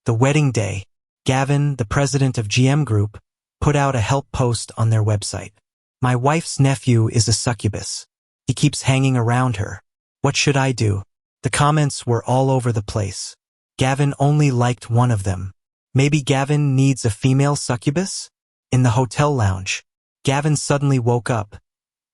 The wedding day. Gavin, the president of GM Group, put out a help post on their website. My wife's nephew is a succubus. He keeps hanging around her. What should I do? The comments were all over the place. Gavin only liked one of them. Maybe Gavin needs a female succubus? In the hotel lounge, Gavin suddenly woke up,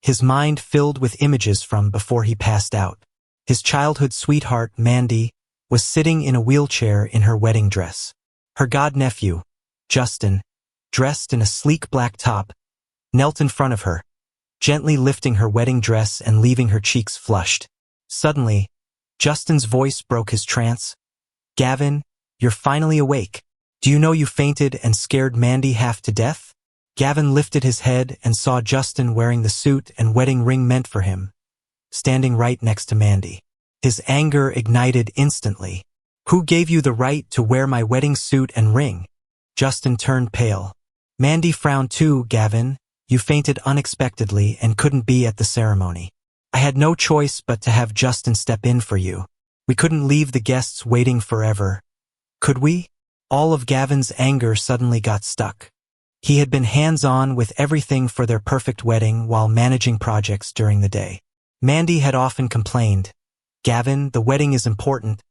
his mind filled with images from before he passed out. His childhood sweetheart, Mandy, was sitting in a wheelchair in her wedding dress. Her godnephew, Justin, dressed in a sleek black top, knelt in front of her, gently lifting her wedding dress and leaving her cheeks flushed. Suddenly, Justin's voice broke his trance. Gavin, you're finally awake. Do you know you fainted and scared Mandy half to death? Gavin lifted his head and saw Justin wearing the suit and wedding ring meant for him, standing right next to Mandy. His anger ignited instantly. Who gave you the right to wear my wedding suit and ring? Justin turned pale. Mandy frowned too. Gavin, you fainted unexpectedly and couldn't be at the ceremony. I had no choice but to have Justin step in for you. We couldn't leave the guests waiting forever. Could we? All of Gavin's anger suddenly got stuck. He had been hands-on with everything for their perfect wedding while managing projects during the day. Mandy had often complained, Gavin, the wedding is important,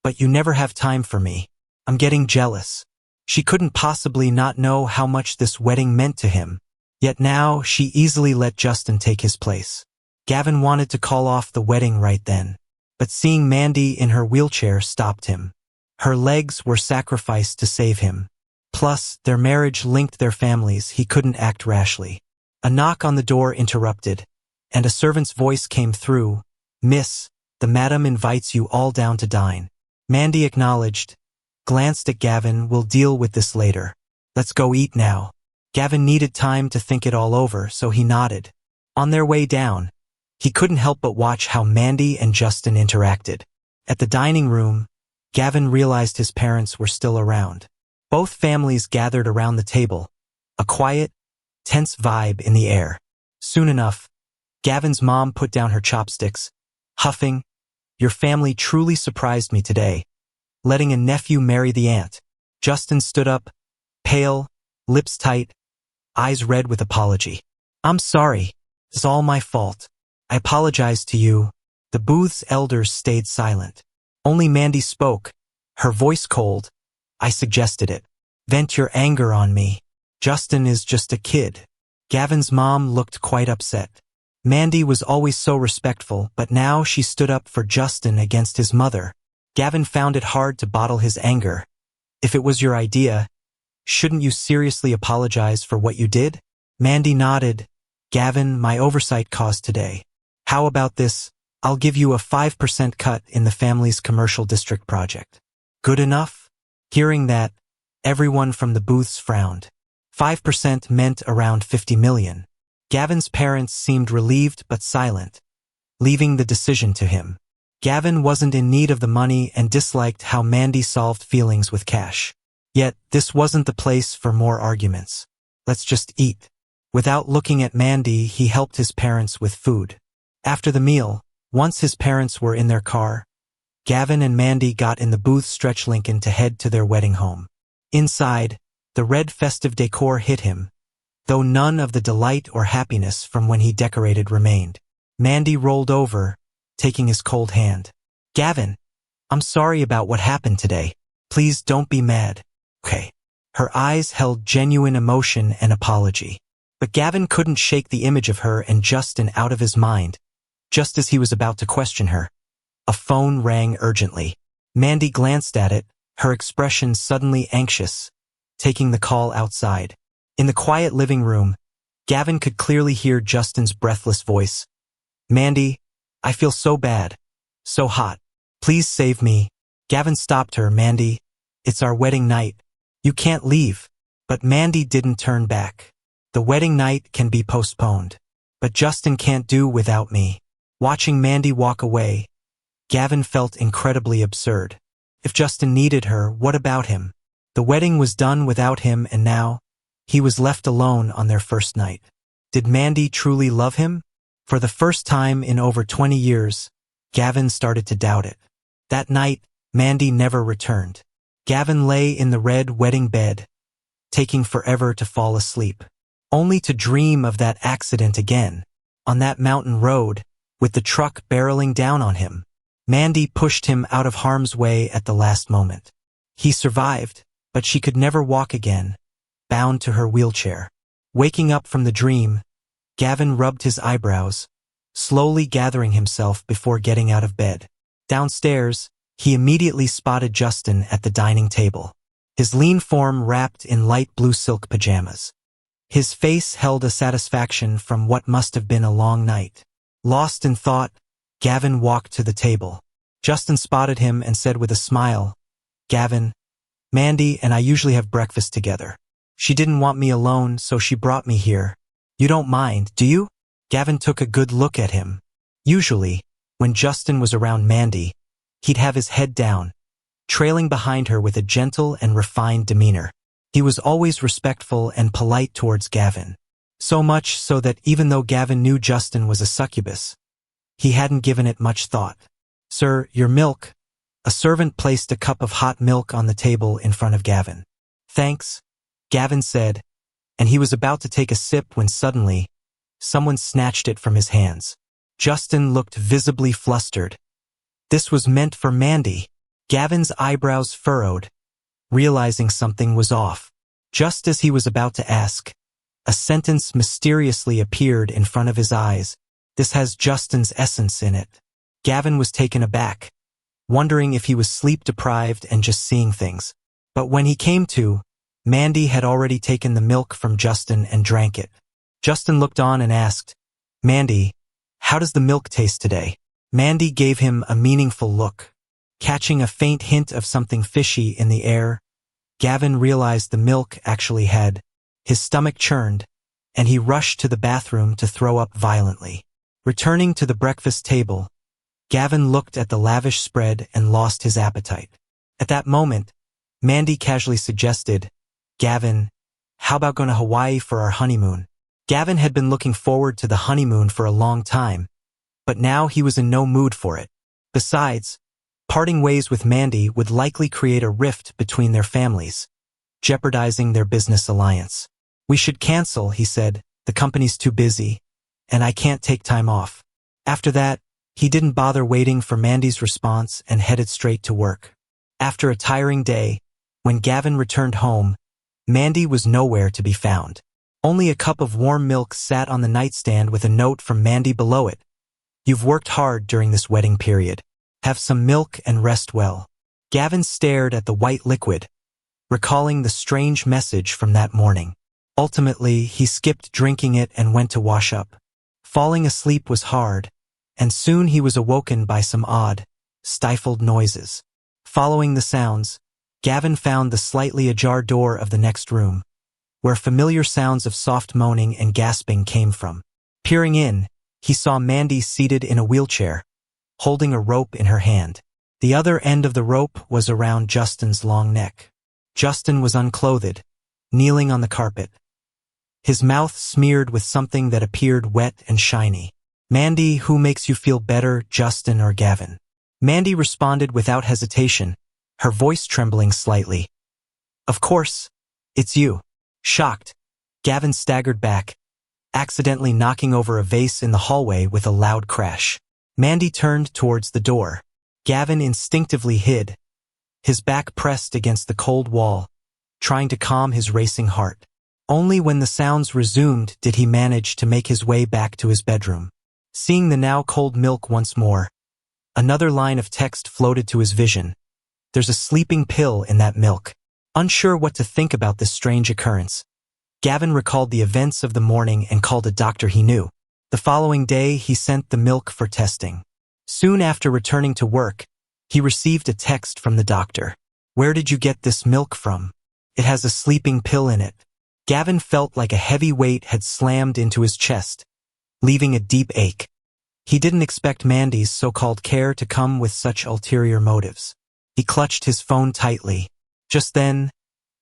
but you never have time for me. I'm getting jealous. She couldn't possibly not know how much this wedding meant to him. Yet now she easily let Justin take his place. Gavin wanted to call off the wedding right then, but seeing Mandy in her wheelchair stopped him. Her legs were sacrificed to save him. Plus, their marriage linked their families. He couldn't act rashly. A knock on the door interrupted, and a servant's voice came through. Miss, the madam invites you all down to dine. Mandy acknowledged, glanced at Gavin. We'll deal with this later. Let's go eat now. Gavin needed time to think it all over, so he nodded. On their way down, he couldn't help but watch how Mandy and Justin interacted. At the dining room, Gavin realized his parents were still around. Both families gathered around the table, a quiet, tense vibe in the air. Soon enough, Gavin's mom put down her chopsticks, huffing, Your family truly surprised me today, letting a nephew marry the aunt. Justin stood up, pale, lips tight, eyes red with apology. I'm sorry. It's all my fault. I apologize to you. The booth's elders stayed silent. Only Mandy spoke, her voice cold. I suggested it. Vent your anger on me. Justin is just a kid. Gavin's mom looked quite upset. Mandy was always so respectful, but now she stood up for Justin against his mother. Gavin found it hard to bottle his anger. If it was your idea, shouldn't you seriously apologize for what you did? Mandy nodded. Gavin, my oversight caused today. How about this? I'll give you a 5% cut in the family's commercial district project. Good enough? Hearing that, everyone from the booths frowned. 5% meant around 50 million. Gavin's parents seemed relieved but silent, leaving the decision to him. Gavin wasn't in need of the money and disliked how Mandy solved feelings with cash. Yet, this wasn't the place for more arguments. Let's just eat. Without looking at Mandy, he helped his parents with food. After the meal, once his parents were in their car, Gavin and Mandy got in the booth stretch Lincoln to head to their wedding home. Inside, the red festive decor hit him, though none of the delight or happiness from when he decorated remained. Mandy rolled over, taking his cold hand. Gavin, I'm sorry about what happened today. Please don't be mad. Okay. Her eyes held genuine emotion and apology. But Gavin couldn't shake the image of her and Justin out of his mind. Just as he was about to question her, a phone rang urgently. Mandy glanced at it, her expression suddenly anxious, taking the call outside. In the quiet living room, Gavin could clearly hear Justin's breathless voice. Mandy, I feel so bad, so hot. Please save me. Gavin stopped her. Mandy, it's our wedding night. You can't leave. But Mandy didn't turn back. The wedding night can be postponed. But Justin can't do without me. Watching Mandy walk away, Gavin felt incredibly absurd. If Justin needed her, what about him? The wedding was done without him and now, he was left alone on their first night. Did Mandy truly love him? For the first time in over 20 years, Gavin started to doubt it. That night, Mandy never returned. Gavin lay in the red wedding bed, taking forever to fall asleep, only to dream of that accident again, on that mountain road, with the truck barreling down on him. Mandy pushed him out of harm's way at the last moment. He survived, but she could never walk again, bound to her wheelchair. Waking up from the dream, Gavin rubbed his eyebrows, slowly gathering himself before getting out of bed. Downstairs, he immediately spotted Justin at the dining table, his lean form wrapped in light blue silk pajamas. His face held a satisfaction from what must have been a long night. Lost in thought, Gavin walked to the table. Justin spotted him and said with a smile, "Gavin, Mandy and I usually have breakfast together. She didn't want me alone, so she brought me here. You don't mind, do you?" Gavin took a good look at him. Usually, when Justin was around Mandy, he'd have his head down, trailing behind her with a gentle and refined demeanor. He was always respectful and polite towards Gavin. So much so that even though Gavin knew Justin was a succubus, he hadn't given it much thought. "Sir, your milk." A servant placed a cup of hot milk on the table in front of Gavin. "Thanks," Gavin said, and he was about to take a sip when suddenly, someone snatched it from his hands. Justin looked visibly flustered. This was meant for Mandy. Gavin's eyebrows furrowed, realizing something was off. Just as he was about to ask, a sentence mysteriously appeared in front of his eyes. "This has Justin's essence in it." Gavin was taken aback, wondering if he was sleep-deprived and just seeing things. But when he came to, Mandy had already taken the milk from Justin and drank it. Justin looked on and asked, "Mandy, how does the milk taste today?" Mandy gave him a meaningful look. Catching a faint hint of something fishy in the air, Gavin realized the milk actually had. His stomach churned, and he rushed to the bathroom to throw up violently. Returning to the breakfast table, Gavin looked at the lavish spread and lost his appetite. At that moment, Mandy casually suggested, "Gavin, how about going to Hawaii for our honeymoon?" Gavin had been looking forward to the honeymoon for a long time, but now he was in no mood for it. Besides, parting ways with Mandy would likely create a rift between their families, jeopardizing their business alliance. "We should cancel," he said. "The company's too busy, and I can't take time off." After that, he didn't bother waiting for Mandy's response and headed straight to work. After a tiring day, when Gavin returned home, Mandy was nowhere to be found. Only a cup of warm milk sat on the nightstand with a note from Mandy below it. "You've worked hard during this wedding period. Have some milk and rest well." Gavin stared at the white liquid, recalling the strange message from that morning. Ultimately, he skipped drinking it and went to wash up. Falling asleep was hard, and soon he was awoken by some odd, stifled noises. Following the sounds, Gavin found the slightly ajar door of the next room, where familiar sounds of soft moaning and gasping came from. Peering in, he saw Mandy seated in a wheelchair, holding a rope in her hand. The other end of the rope was around Justin's long neck. Justin was unclothed, kneeling on the carpet, his mouth smeared with something that appeared wet and shiny. "Mandy, who makes you feel better, Justin or Gavin?" Mandy responded without hesitation, her voice trembling slightly. "Of course, it's you." Shocked, Gavin staggered back, accidentally knocking over a vase in the hallway with a loud crash. Mandy turned towards the door. Gavin instinctively hid, his back pressed against the cold wall, trying to calm his racing heart. Only when the sounds resumed did he manage to make his way back to his bedroom. Seeing the now cold milk once more, another line of text floated to his vision. "There's a sleeping pill in that milk." Unsure what to think about this strange occurrence, Gavin recalled the events of the morning and called a doctor he knew. The following day, he sent the milk for testing. Soon after returning to work, he received a text from the doctor. "Where did you get this milk from? It has a sleeping pill in it." Gavin felt like a heavy weight had slammed into his chest, leaving a deep ache. He didn't expect Mandy's so-called care to come with such ulterior motives. He clutched his phone tightly. Just then,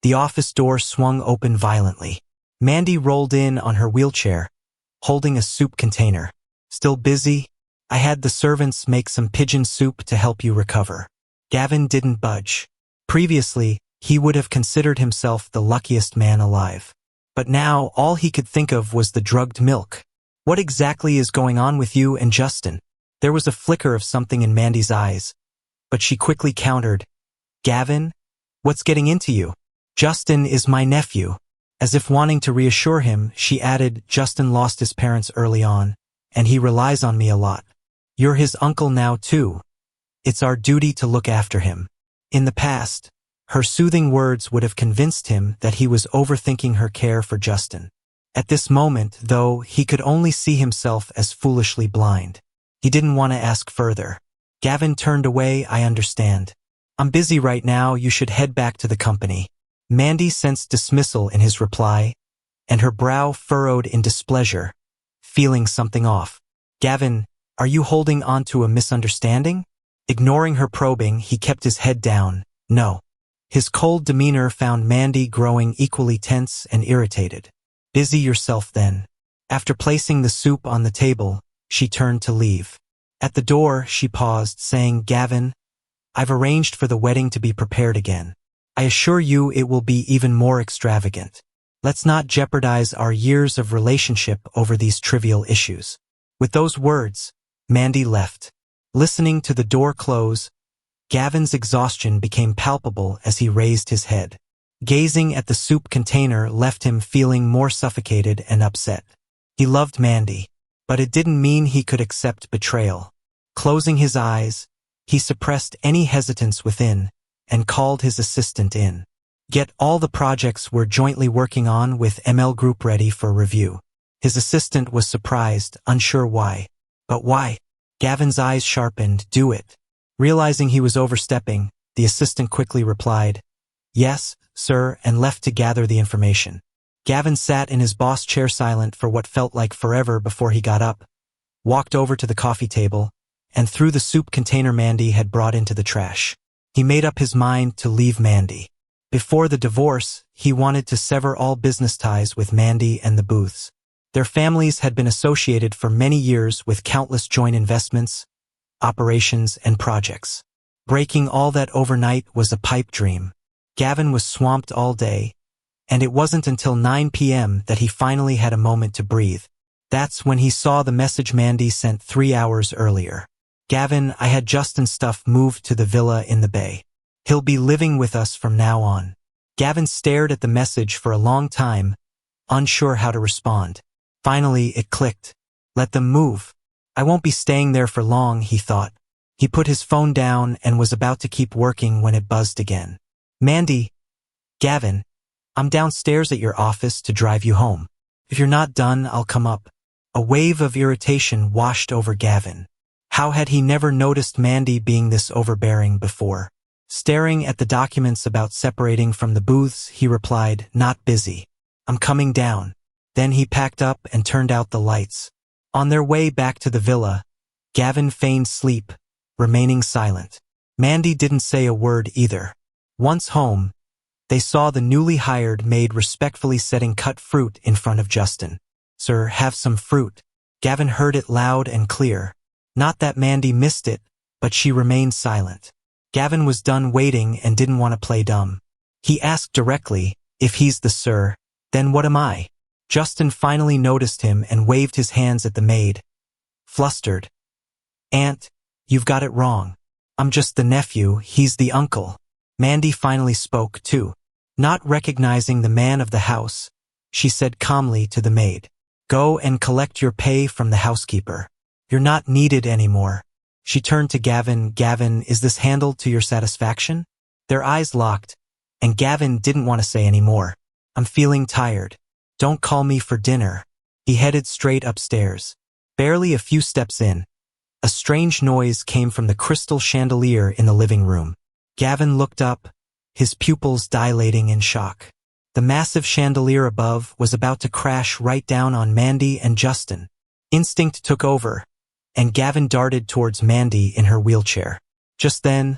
the office door swung open violently. Mandy rolled in on her wheelchair, holding a soup container. "Still busy? I had the servants make some pigeon soup to help you recover." Gavin didn't budge. Previously, he would have considered himself the luckiest man alive. But now, all he could think of was the drugged milk. What exactly is going on with you and Justin? There was a flicker of something in Mandy's eyes, but she quickly countered, Gavin, what's getting into you? Justin is my nephew. As if wanting to reassure him, she added, Justin lost his parents early on, and he relies on me a lot. You're his uncle now too. It's our duty to look after him. In the past, her soothing words would have convinced him that he was overthinking her care for Justin. At this moment, though, he could only see himself as foolishly blind. He didn't want to ask further. Gavin turned away. I understand. I'm busy right now. You should head back to the company. Mandy sensed dismissal in his reply, and her brow furrowed in displeasure, feeling something off. Gavin, are you holding on to a misunderstanding? Ignoring her probing, he kept his head down. No. His cold demeanor found Mandy growing equally tense and irritated. Busy yourself then. After placing the soup on the table, she turned to leave. At the door, she paused, saying, Gavin, I've arranged for the wedding to be prepared again. I assure you it will be even more extravagant. Let's not jeopardize our years of relationship over these trivial issues. With those words, Mandy left. Listening to the door close, Gavin's exhaustion became palpable as he raised his head. Gazing at the soup container left him feeling more suffocated and upset. He loved Mandy, but it didn't mean he could accept betrayal. Closing his eyes, he suppressed any hesitance within and called his assistant in. Get all the projects we're jointly working on with ML Group ready for review. His assistant was surprised, unsure why. But why? Gavin's eyes sharpened. Do it. Realizing he was overstepping, the assistant quickly replied, Yes, sir, and left to gather the information. Gavin sat in his boss chair silent for what felt like forever before he got up, walked over to the coffee table, and threw the soup container Mandy had brought into the trash. He made up his mind to leave Mandy. Before the divorce, he wanted to sever all business ties with Mandy and the Booths. Their families had been associated for many years with countless joint investments, operations, and projects. Breaking all that overnight was a pipe dream. Gavin was swamped all day, and it wasn't until 9 p.m. that he finally had a moment to breathe. That's when he saw the message Mandy sent 3 hours earlier. Gavin, I had Justin's stuff moved to the villa in the bay. He'll be living with us from now on. Gavin stared at the message for a long time, unsure how to respond. Finally, it clicked. Let them move. I won't be staying there for long, he thought. He put his phone down and was about to keep working when it buzzed again. Mandy. Gavin, I'm downstairs at your office to drive you home. If you're not done, I'll come up. A wave of irritation washed over Gavin. How had he never noticed Mandy being this overbearing before? Staring at the documents about separating from the Booths, he replied, Not busy. I'm coming down. Then he packed up and turned out the lights. On their way back to the villa, Gavin feigned sleep, remaining silent. Mandy didn't say a word either. Once home, they saw the newly hired maid respectfully setting cut fruit in front of Justin. Sir, have some fruit. Gavin heard it loud and clear. Not that Mandy missed it, but she remained silent. Gavin was done waiting and didn't want to play dumb. He asked directly, if he's the sir, then what am I? Justin finally noticed him and waved his hands at the maid. Flustered. Aunt, you've got it wrong. I'm just the nephew, he's the uncle. Mandy finally spoke too. Not recognizing the man of the house, she said calmly to the maid. Go and collect your pay from the housekeeper. You're not needed anymore. She turned to Gavin. Gavin, is this handled to your satisfaction? Their eyes locked, and Gavin didn't want to say any more. I'm feeling tired. Don't call me for dinner. He headed straight upstairs. Barely a few steps in, a strange noise came from the crystal chandelier in the living room. Gavin looked up, his pupils dilating in shock. The massive chandelier above was about to crash right down on Mandy and Justin. Instinct took over, and Gavin darted towards Mandy in her wheelchair. Just then,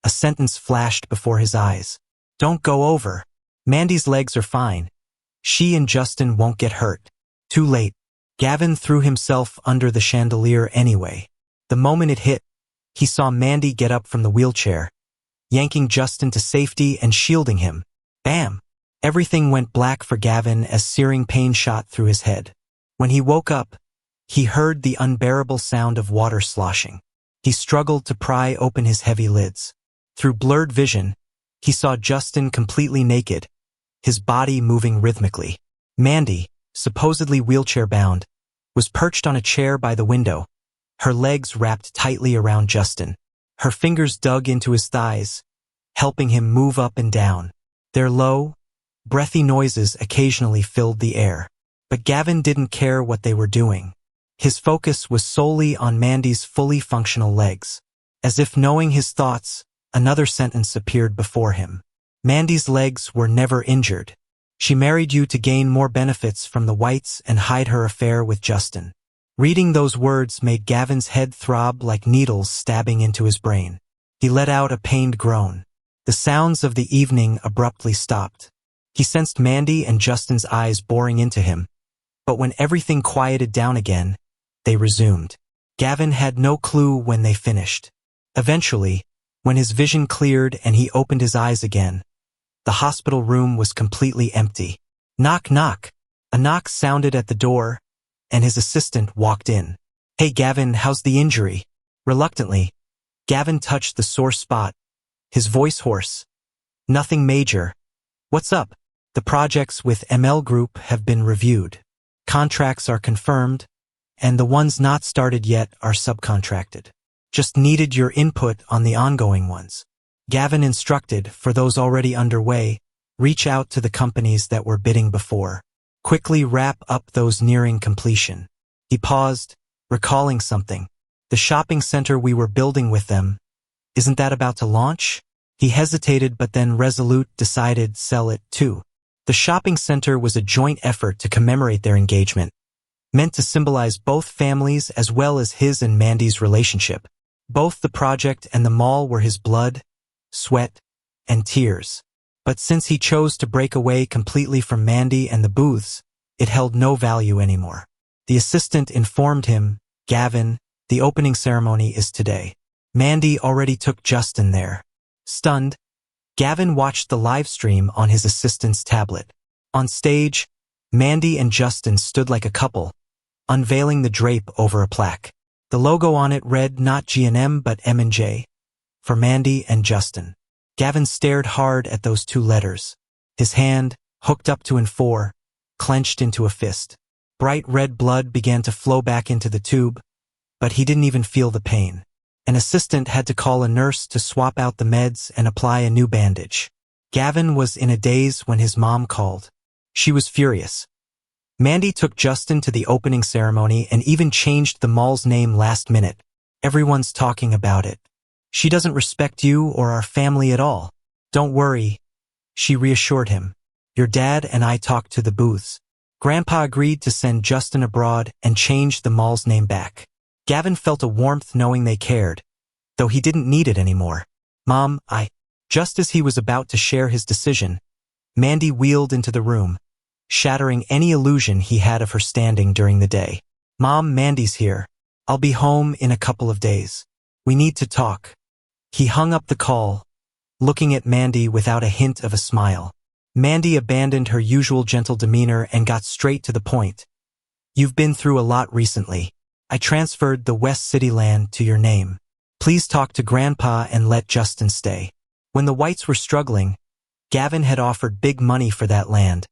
a sentence flashed before his eyes. Don't go over. Mandy's legs are fine. She and Justin won't get hurt. Too late. Gavin threw himself under the chandelier anyway. The moment it hit, he saw Mandy get up from the wheelchair, yanking Justin to safety and shielding him. Bam! Everything went black for Gavin as searing pain shot through his head. When he woke up, he heard the unbearable sound of water sloshing. He struggled to pry open his heavy lids. Through blurred vision, he saw Justin completely naked, his body moving rhythmically. Mandy, supposedly wheelchair-bound, was perched on a chair by the window, her legs wrapped tightly around Justin. Her fingers dug into his thighs, helping him move up and down. Their low, breathy noises occasionally filled the air. But Gavin didn't care what they were doing. His focus was solely on Mandy's fully functional legs. As if knowing his thoughts, another sentence appeared before him. Mandy's legs were never injured. She married you to gain more benefits from the whites and hide her affair with Justin. Reading those words made Gavin's head throb like needles stabbing into his brain. He let out a pained groan. The sounds of the evening abruptly stopped. He sensed Mandy and Justin's eyes boring into him, but when everything quieted down again, they resumed. Gavin had no clue when they finished. Eventually, when his vision cleared and he opened his eyes again, the hospital room was completely empty. Knock, knock. A knock sounded at the door, and his assistant walked in. Hey Gavin, how's the injury? Reluctantly, Gavin touched the sore spot, his voice hoarse. Nothing major. What's up? The projects with ML Group have been reviewed. Contracts are confirmed, and the ones not started yet are subcontracted. Just needed your input on the ongoing ones. Gavin instructed, for those already underway, reach out to the companies that were bidding before. Quickly wrap up those nearing completion. He paused, recalling something. The shopping center we were building with them, isn't that about to launch? He hesitated but then resolute decided sell it too. The shopping center was a joint effort to commemorate their engagement, meant to symbolize both families as well as his and Mandy's relationship. Both the project and the mall were his blood, sweat, and tears. But since he chose to break away completely from Mandy and the booths, it held no value anymore. The assistant informed him, Gavin, the opening ceremony is today. Mandy already took Justin there. Stunned, Gavin watched the live stream on his assistant's tablet. On stage, Mandy and Justin stood like a couple, unveiling the drape over a plaque. The logo on it read not G&M but M&J, for Mandy and Justin. Gavin stared hard at those two letters. His hand, hooked up to N4, clenched into a fist. Bright red blood began to flow back into the tube, but he didn't even feel the pain. An assistant had to call a nurse to swap out the meds and apply a new bandage. Gavin was in a daze when his mom called. She was furious. Mandy took Justin to the opening ceremony and even changed the mall's name last minute. Everyone's talking about it. She doesn't respect you or our family at all. Don't worry, she reassured him. Your dad and I talked to the booths. Grandpa agreed to send Justin abroad and change the mall's name back. Gavin felt a warmth knowing they cared, though he didn't need it anymore. Mom, Just as he was about to share his decision, Mandy wheeled into the room, shattering any illusion he had of her standing during the day. Mom, Mandy's here. I'll be home in a couple of days. We need to talk. He hung up the call, looking at Mandy without a hint of a smile. Mandy abandoned her usual gentle demeanor and got straight to the point. You've been through a lot recently. I transferred the West City land to your name. Please talk to Grandpa and let Justin stay. When the whites were struggling, Gavin had offered big money for that land,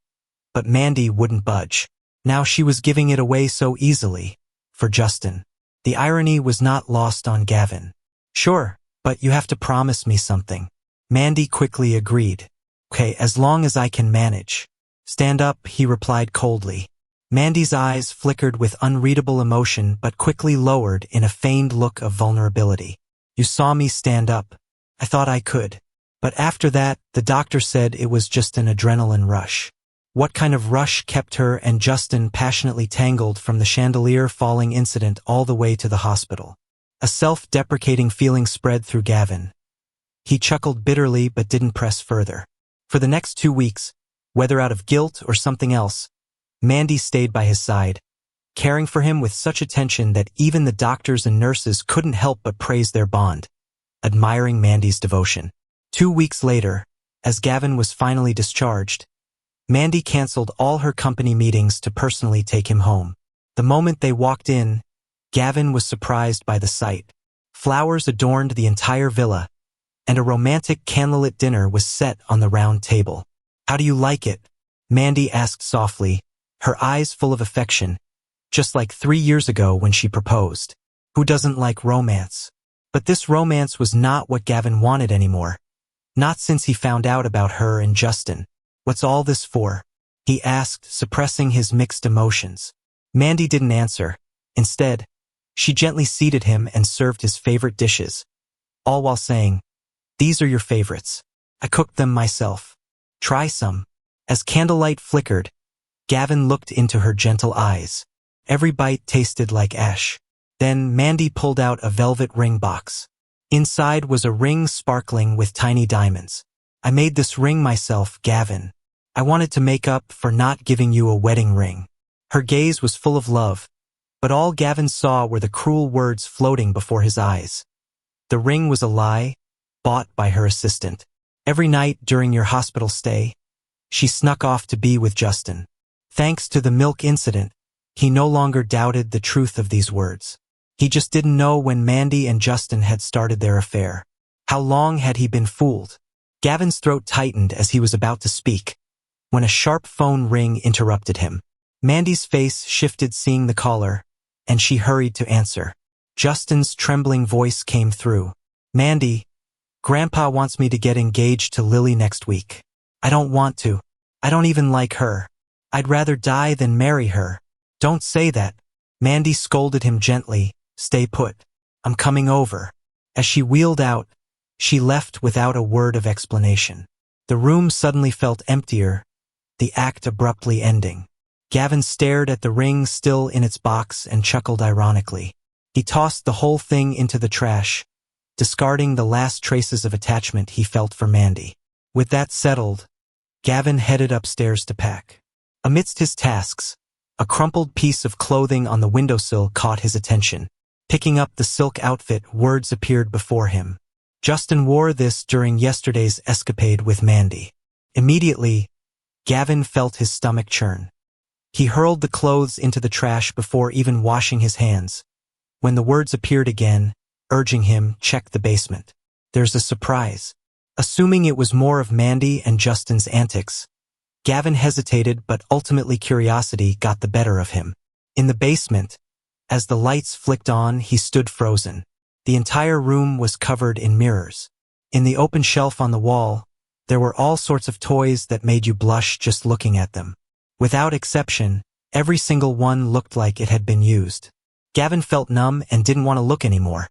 but Mandy wouldn't budge. Now she was giving it away so easily, for Justin. The irony was not lost on Gavin. Sure, but you have to promise me something. Mandy quickly agreed. Okay, as long as I can manage. Stand up, he replied coldly. Mandy's eyes flickered with unreadable emotion but quickly lowered in a feigned look of vulnerability. You saw me stand up. I thought I could. But after that, the doctor said it was just an adrenaline rush. What kind of rush kept her and Justin passionately tangled from the chandelier falling incident all the way to the hospital? A self-deprecating feeling spread through Gavin. He chuckled bitterly but didn't press further. For the next 2 weeks, whether out of guilt or something else, Mandy stayed by his side, caring for him with such attention that even the doctors and nurses couldn't help but praise their bond, admiring Mandy's devotion. 2 weeks later, as Gavin was finally discharged, Mandy canceled all her company meetings to personally take him home. The moment they walked in, Gavin was surprised by the sight. Flowers adorned the entire villa, and a romantic candlelit dinner was set on the round table. "How do you like it?" Mandy asked softly, her eyes full of affection, just like 3 years ago when she proposed. Who doesn't like romance? But this romance was not what Gavin wanted anymore. Not since he found out about her and Justin. "What's all this for?" he asked, suppressing his mixed emotions. Mandy didn't answer. Instead, she gently seated him and served his favorite dishes, all while saying, "These are your favorites. I cooked them myself. Try some." As candlelight flickered, Gavin looked into her gentle eyes. Every bite tasted like ash. Then Mandy pulled out a velvet ring box. Inside was a ring sparkling with tiny diamonds. "I made this ring myself, Gavin. I wanted to make up for not giving you a wedding ring." Her gaze was full of love, but all Gavin saw were the cruel words floating before his eyes. "The ring was a lie, bought by her assistant. Every night during your hospital stay, she snuck off to be with Justin." Thanks to the milk incident, he no longer doubted the truth of these words. He just didn't know when Mandy and Justin had started their affair. How long had he been fooled? Gavin's throat tightened as he was about to speak, when a sharp phone ring interrupted him. Mandy's face shifted seeing the caller, and she hurried to answer. Justin's trembling voice came through. "Mandy, Grandpa wants me to get engaged to Lily next week. I don't want to. I don't even like her. I'd rather die than marry her." "Don't say that." Mandy scolded him gently. "Stay put. I'm coming over." As she wheeled out, she left without a word of explanation. The room suddenly felt emptier, the act abruptly ending. Gavin stared at the ring still in its box and chuckled ironically. He tossed the whole thing into the trash, discarding the last traces of attachment he felt for Mandy. With that settled, Gavin headed upstairs to pack. Amidst his tasks, a crumpled piece of clothing on the windowsill caught his attention. Picking up the silk outfit, words appeared before him. Justin wore this during yesterday's escapade with Mandy. Immediately, Gavin felt his stomach churn. He hurled the clothes into the trash before even washing his hands, when the words appeared again, urging him, "Check the basement. There's a surprise." Assuming it was more of Mandy and Justin's antics, Gavin hesitated, but ultimately curiosity got the better of him. In the basement, as the lights flicked on, he stood frozen. The entire room was covered in mirrors. In the open shelf on the wall, there were all sorts of toys that made you blush just looking at them. Without exception, every single one looked like it had been used. Gavin felt numb and didn't want to look anymore,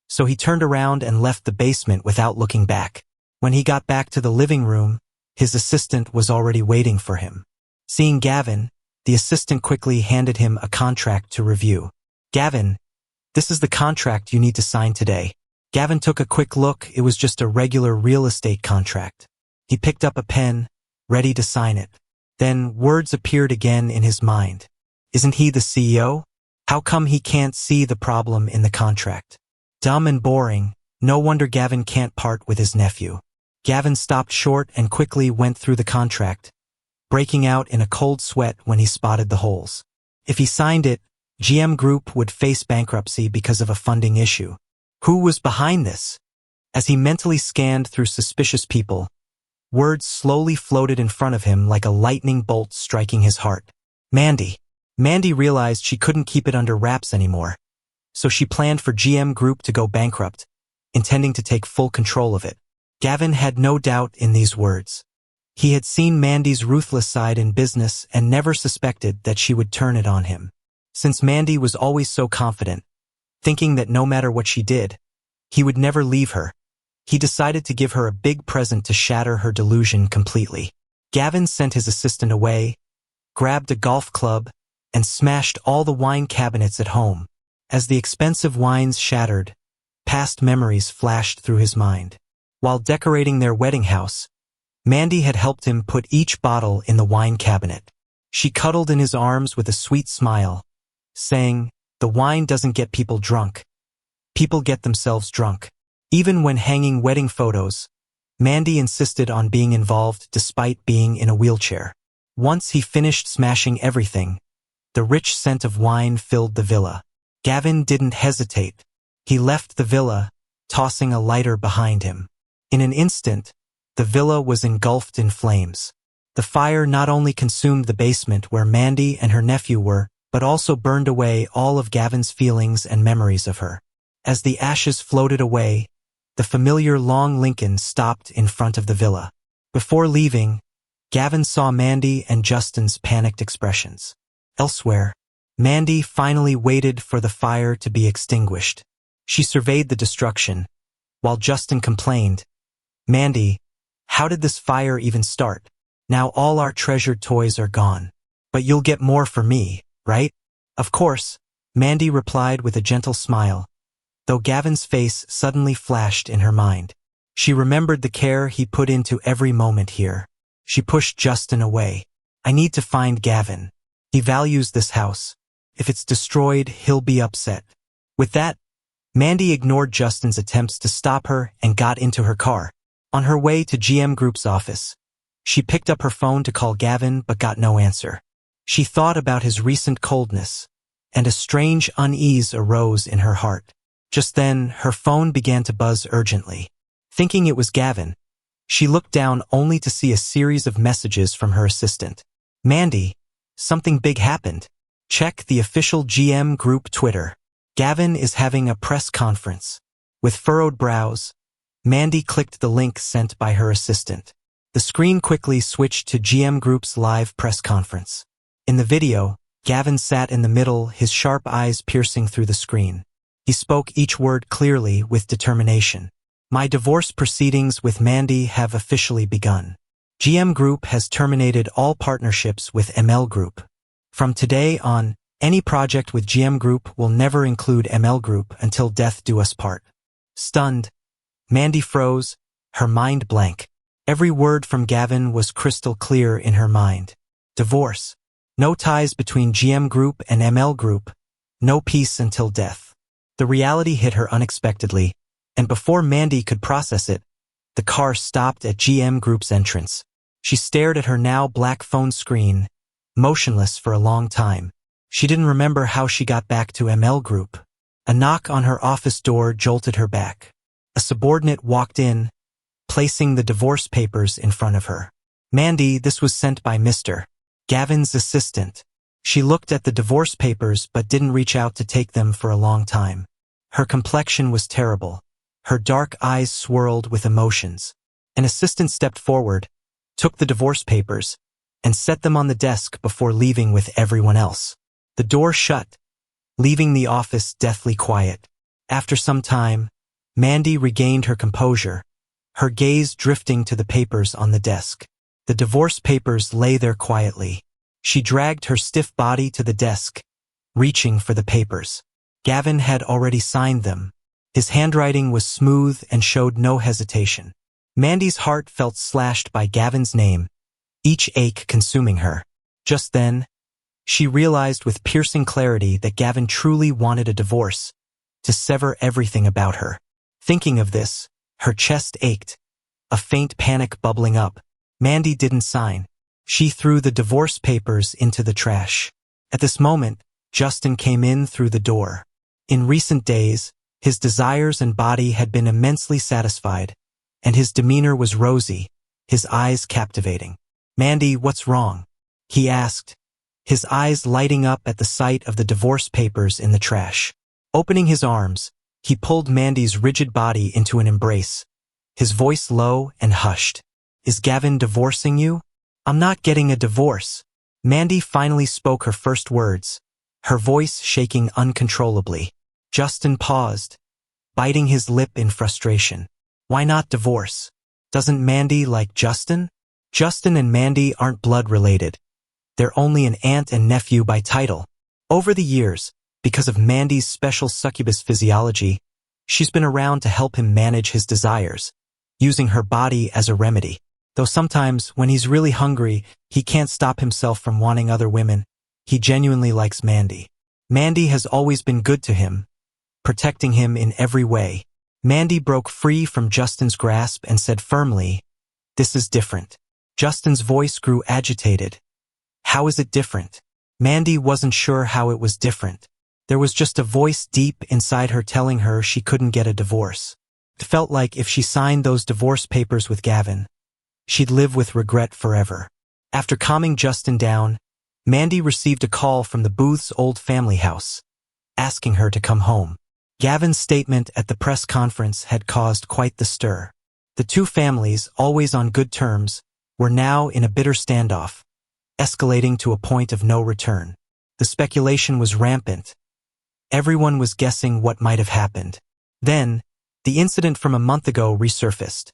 so he turned around and left the basement without looking back. When he got back to the living room, his assistant was already waiting for him. Seeing Gavin, the assistant quickly handed him a contract to review. "Gavin, this is the contract you need to sign today." Gavin took a quick look. It was just a regular real estate contract. He picked up a pen, ready to sign it. Then words appeared again in his mind. Isn't he the CEO? How come he can't see the problem in the contract? Dumb and boring. No wonder Gavin can't part with his nephew. Gavin stopped short and quickly went through the contract, breaking out in a cold sweat when he spotted the holes. If he signed it, GM Group would face bankruptcy because of a funding issue. Who was behind this? As he mentally scanned through suspicious people, words slowly floated in front of him like a lightning bolt striking his heart. Mandy. Mandy realized she couldn't keep it under wraps anymore, so she planned for GM Group to go bankrupt, intending to take full control of it. Gavin had no doubt in these words. He had seen Mandy's ruthless side in business and never suspected that she would turn it on him. Since Mandy was always so confident, thinking that no matter what she did, he would never leave her, he decided to give her a big present to shatter her delusion completely. Gavin sent his assistant away, grabbed a golf club, and smashed all the wine cabinets at home. As the expensive wines shattered, past memories flashed through his mind. While decorating their wedding house, Mandy had helped him put each bottle in the wine cabinet. She cuddled in his arms with a sweet smile, saying, "The wine doesn't get people drunk. People get themselves drunk." Even when hanging wedding photos, Mandy insisted on being involved despite being in a wheelchair. Once he finished smashing everything, the rich scent of wine filled the villa. Gavin didn't hesitate. He left the villa, tossing a lighter behind him. In an instant, the villa was engulfed in flames. The fire not only consumed the basement where Mandy and her nephew were, but also burned away all of Gavin's feelings and memories of her. As the ashes floated away, the familiar long Lincoln stopped in front of the villa. Before leaving, Gavin saw Mandy and Justin's panicked expressions. Elsewhere, Mandy finally waited for the fire to be extinguished. She surveyed the destruction, while Justin complained, "Mandy, how did this fire even start? Now all our treasured toys are gone. But you'll get more for me, right?" "Of course," Mandy replied with a gentle smile, though Gavin's face suddenly flashed in her mind. She remembered the care he put into every moment here. She pushed Justin away. "I need to find Gavin. He values this house. If it's destroyed, he'll be upset." With that, Mandy ignored Justin's attempts to stop her and got into her car. On her way to GM Group's office, she picked up her phone to call Gavin but got no answer. She thought about his recent coldness, and a strange unease arose in her heart. Just then, her phone began to buzz urgently. Thinking it was Gavin, she looked down only to see a series of messages from her assistant. "Mandy, something big happened. Check the official GM Group Twitter. Gavin is having a press conference." With furrowed brows, Mandy clicked the link sent by her assistant. The screen quickly switched to GM Group's live press conference. In the video, Gavin sat in the middle, his sharp eyes piercing through the screen. He spoke each word clearly with determination. "My divorce proceedings with Mandy have officially begun. GM Group has terminated all partnerships with ML Group. From today on, any project with GM Group will never include ML Group until death do us part." Stunned, Mandy froze, her mind blank. Every word from Gavin was crystal clear in her mind. Divorce. No ties between GM Group and ML Group. No peace until death. The reality hit her unexpectedly, and before Mandy could process it, the car stopped at GM Group's entrance. She stared at her now black phone screen, motionless for a long time. She didn't remember how she got back to ML Group. A knock on her office door jolted her back. A subordinate walked in, placing the divorce papers in front of her. "Mandy, this was sent by Mr. Gavin's assistant." She looked at the divorce papers but didn't reach out to take them for a long time. Her complexion was terrible. Her dark eyes swirled with emotions. An assistant stepped forward, took the divorce papers, and set them on the desk before leaving with everyone else. The door shut, leaving the office deathly quiet. After some time, Mandy regained her composure, her gaze drifting to the papers on the desk. The divorce papers lay there quietly. She dragged her stiff body to the desk, reaching for the papers. Gavin had already signed them. His handwriting was smooth and showed no hesitation. Mandy's heart felt slashed by Gavin's name, each ache consuming her. Just then, she realized with piercing clarity that Gavin truly wanted a divorce, to sever everything about her. Thinking of this, her chest ached, a faint panic bubbling up. Mandy didn't sign. She threw the divorce papers into the trash. At this moment, Justin came in through the door. In recent days, his desires and body had been immensely satisfied, and his demeanor was rosy, his eyes captivating. "Mandy, what's wrong?" he asked, his eyes lighting up at the sight of the divorce papers in the trash. Opening his arms, he pulled Mandy's rigid body into an embrace, his voice low and hushed. "Is Gavin divorcing you?" "I'm not getting a divorce." Mandy finally spoke her first words, her voice shaking uncontrollably. Justin paused, biting his lip in frustration. Why not divorce? Doesn't Mandy like Justin? Justin and Mandy aren't blood related. They're only an aunt and nephew by title. Over the years, because of Mandy's special succubus physiology, she's been around to help him manage his desires, using her body as a remedy. Though sometimes, when he's really hungry, he can't stop himself from wanting other women, he genuinely likes Mandy. Mandy has always been good to him, protecting him in every way. Mandy broke free from Justin's grasp and said firmly, "This is different." Justin's voice grew agitated. "How is it different?" Mandy wasn't sure how it was different. There was just a voice deep inside her telling her she couldn't get a divorce. It felt like if she signed those divorce papers with Gavin, she'd live with regret forever. After calming Justin down, Mandy received a call from the Booth's old family house, asking her to come home. Gavin's statement at the press conference had caused quite the stir. The two families, always on good terms, were now in a bitter standoff, escalating to a point of no return. The speculation was rampant. Everyone was guessing what might have happened. Then, the incident from a month ago resurfaced,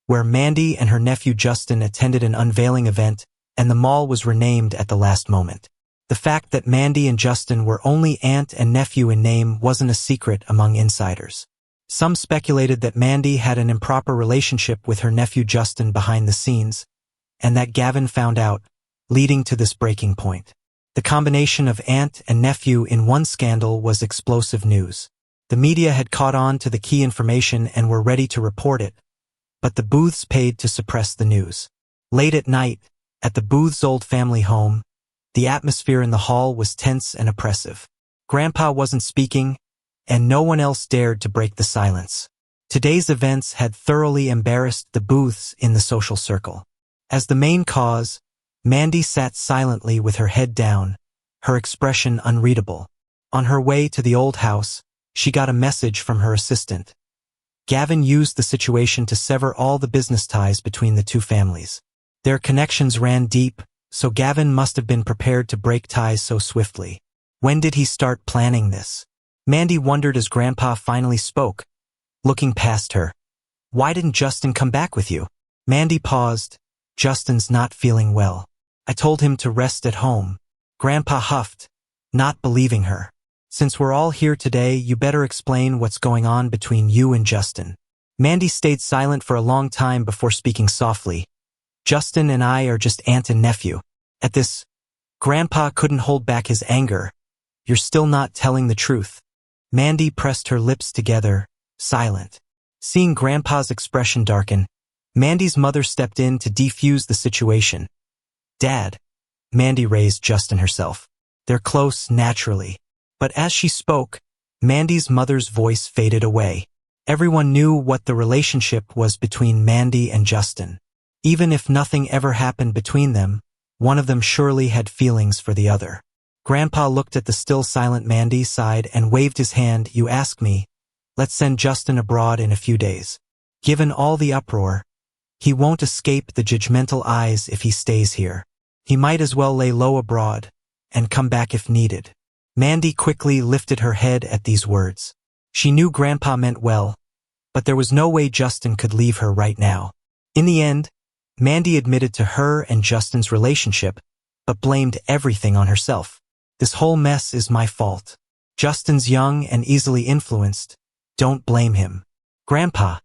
where Mandy and her nephew Justin attended an unveiling event and the mall was renamed at the last moment. The fact that Mandy and Justin were only aunt and nephew in name wasn't a secret among insiders. Some speculated that Mandy had an improper relationship with her nephew Justin behind the scenes, and that Gavin found out, leading to this breaking point. The combination of aunt and nephew in one scandal was explosive news. The media had caught on to the key information and were ready to report it, but the Booths paid to suppress the news. Late at night, at the Booths' old family home, the atmosphere in the hall was tense and oppressive. Grandpa wasn't speaking, and no one else dared to break the silence. Today's events had thoroughly embarrassed the Booths in the social circle. As the main cause, Mandy sat silently with her head down, her expression unreadable. On her way to the old house, she got a message from her assistant. Gavin used the situation to sever all the business ties between the two families. Their connections ran deep, so Gavin must have been prepared to break ties so swiftly. When did he start planning this? Mandy wondered as Grandpa finally spoke, looking past her. "Why didn't Justin come back with you?" Mandy paused. "Justin's not feeling well. I told him to rest at home." Grandpa huffed, not believing her. "Since we're all here today, you better explain what's going on between you and Justin." Mandy stayed silent for a long time before speaking softly. "Justin and I are just aunt and nephew." At this, Grandpa couldn't hold back his anger. "You're still not telling the truth." Mandy pressed her lips together, silent. Seeing Grandpa's expression darken, Mandy's mother stepped in to defuse the situation. "Dad," Mandy raised Justin herself. "They're close naturally." But as she spoke, Mandy's mother's voice faded away. Everyone knew what the relationship was between Mandy and Justin. Even if nothing ever happened between them, one of them surely had feelings for the other. Grandpa looked at the still silent Mandy, sighed, and waved his hand. "You ask me. Let's send Justin abroad in a few days. Given all the uproar, he won't escape the judgmental eyes if he stays here. He might as well lay low abroad and come back if needed." Mandy quickly lifted her head at these words. She knew Grandpa meant well, but there was no way Justin could leave her right now. In the end, Mandy admitted to her and Justin's relationship, but blamed everything on herself. "This whole mess is my fault. Justin's young and easily influenced. Don't blame him. Grandpa,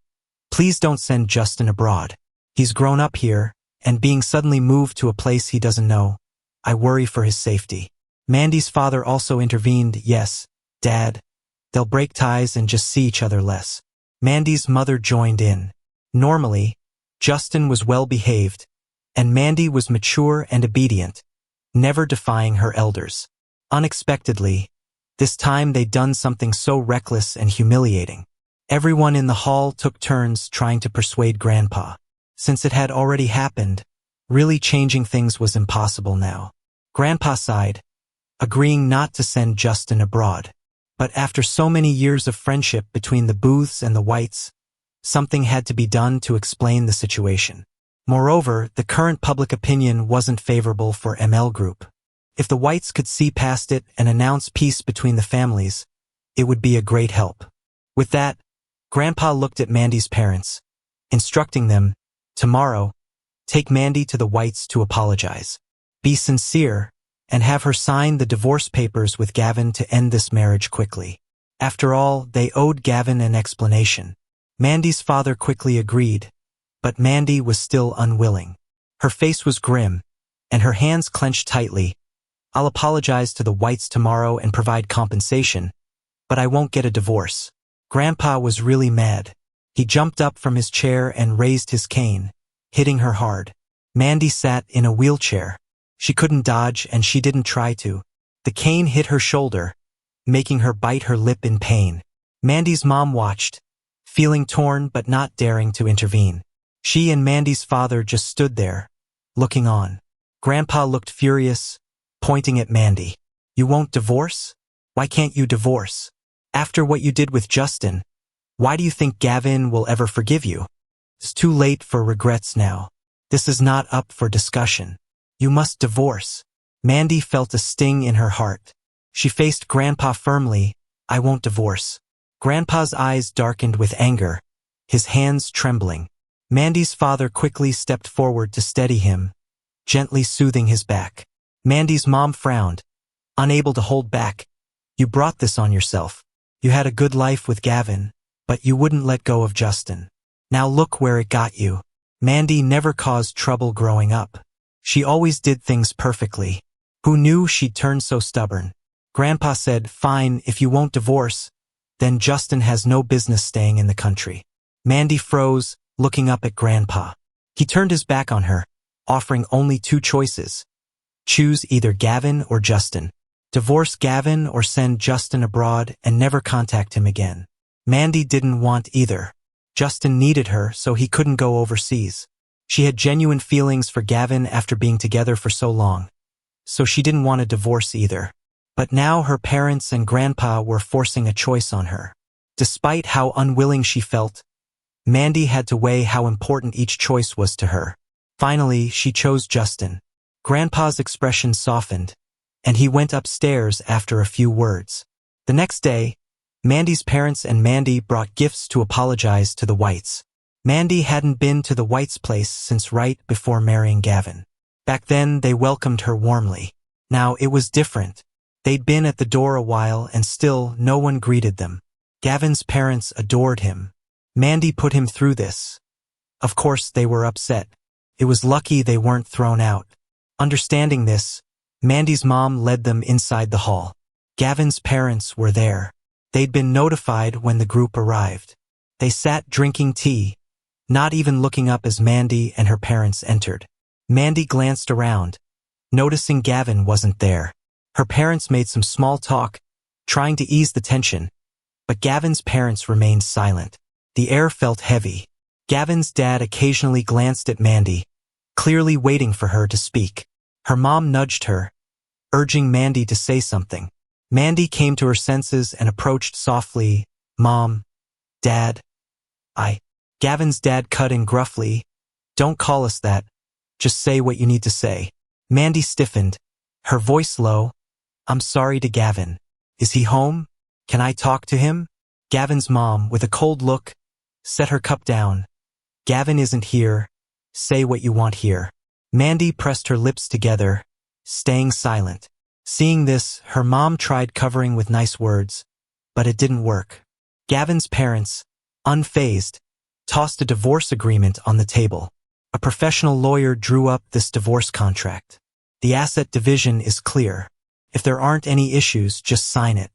please don't send Justin abroad. He's grown up here, and being suddenly moved to a place he doesn't know, I worry for his safety." Mandy's father also intervened. "Yes, Dad, they'll break ties and just see each other less." Mandy's mother joined in. Normally, Justin was well behaved, and Mandy was mature and obedient, never defying her elders. Unexpectedly, this time they'd done something so reckless and humiliating. Everyone in the hall took turns trying to persuade Grandpa. Since it had already happened, really changing things was impossible now. Grandpa sighed, agreeing not to send Justin abroad. But after so many years of friendship between the Booths and the Whites, something had to be done to explain the situation. Moreover, the current public opinion wasn't favorable for ML Group. If the Whites could see past it and announce peace between the families, it would be a great help. With that, Grandpa looked at Mandy's parents, instructing them, "Tomorrow, take Mandy to the Whites to apologize. Be sincere, and have her sign the divorce papers with Gavin to end this marriage quickly." After all, they owed Gavin an explanation. Mandy's father quickly agreed, but Mandy was still unwilling. Her face was grim, and her hands clenched tightly. "I'll apologize to the Whites tomorrow and provide compensation, but I won't get a divorce." Grandpa was really mad. He jumped up from his chair and raised his cane, hitting her hard. Mandy sat in a wheelchair. She couldn't dodge and she didn't try to. The cane hit her shoulder, making her bite her lip in pain. Mandy's mom watched, feeling torn but not daring to intervene. She and Mandy's father just stood there, looking on. Grandpa looked furious, pointing at Mandy. "You won't divorce? Why can't you divorce? After what you did with Justin, why do you think Gavin will ever forgive you? It's too late for regrets now. This is not up for discussion. You must divorce." Mandy felt a sting in her heart. She faced Grandpa firmly. "I won't divorce." Grandpa's eyes darkened with anger, his hands trembling. Mandy's father quickly stepped forward to steady him, gently soothing his back. Mandy's mom frowned, unable to hold back. "You brought this on yourself. You had a good life with Gavin, but you wouldn't let go of Justin. Now look where it got you." Mandy never caused trouble growing up. She always did things perfectly. Who knew she'd turn so stubborn? Grandpa said, "Fine, if you won't divorce, then Justin has no business staying in the country." Mandy froze, looking up at Grandpa. He turned his back on her, offering only two choices. Choose either Gavin or Justin. Divorce Gavin or send Justin abroad and never contact him again. Mandy didn't want either. Justin needed her, so he couldn't go overseas. She had genuine feelings for Gavin after being together for so long, so she didn't want a divorce either. But now her parents and Grandpa were forcing a choice on her. Despite how unwilling she felt, Mandy had to weigh how important each choice was to her. Finally, she chose Justin. Grandpa's expression softened, and he went upstairs after a few words. The next day, Mandy's parents and Mandy brought gifts to apologize to the Whites. Mandy hadn't been to the Whites' place since right before marrying Gavin. Back then, they welcomed her warmly. Now, it was different. They'd been at the door a while and still no one greeted them. Gavin's parents adored him. Mandy put him through this. Of course, they were upset. It was lucky they weren't thrown out. Understanding this, Mandy's mom led them inside the hall. Gavin's parents were there. They'd been notified when the group arrived. They sat drinking tea, not even looking up as Mandy and her parents entered. Mandy glanced around, noticing Gavin wasn't there. Her parents made some small talk, trying to ease the tension, but Gavin's parents remained silent. The air felt heavy. Gavin's dad occasionally glanced at Mandy, clearly waiting for her to speak. Her mom nudged her, urging Mandy to say something. Mandy came to her senses and approached softly. "Mom, Dad, Gavin's dad cut in gruffly. "Don't call us that. Just say what you need to say." Mandy stiffened, her voice low. "I'm sorry to Gavin. Is he home? Can I talk to him?" Gavin's mom, with a cold look, set her cup down. "Gavin isn't here. Say what you want here." Mandy pressed her lips together, staying silent. Seeing this, her mom tried covering with nice words, but it didn't work. Gavin's parents, unfazed, tossed a divorce agreement on the table. A professional lawyer drew up this divorce contract. "The asset division is clear. If there aren't any issues, just sign it.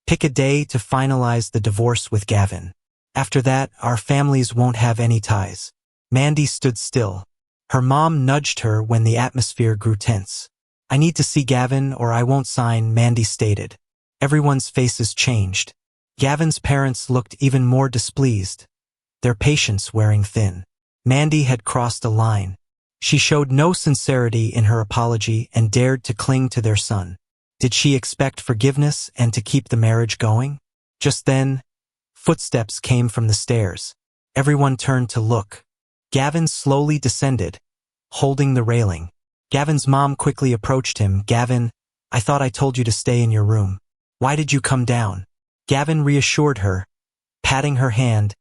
Pick a day to finalize the divorce with Gavin. After that, our families won't have any ties." Mandy stood still. Her mom nudged her when the atmosphere grew tense. "I need to see Gavin or I won't sign," Mandy stated. Everyone's faces changed. Gavin's parents looked even more displeased, their patience wearing thin. Mandy had crossed a line. She showed no sincerity in her apology and dared to cling to their son. Did she expect forgiveness and to keep the marriage going? Just then, footsteps came from the stairs. Everyone turned to look. Gavin slowly descended, holding the railing. Gavin's mom quickly approached him. "Gavin, I thought I told you to stay in your room. Why did you come down?" Gavin reassured her, patting her hand,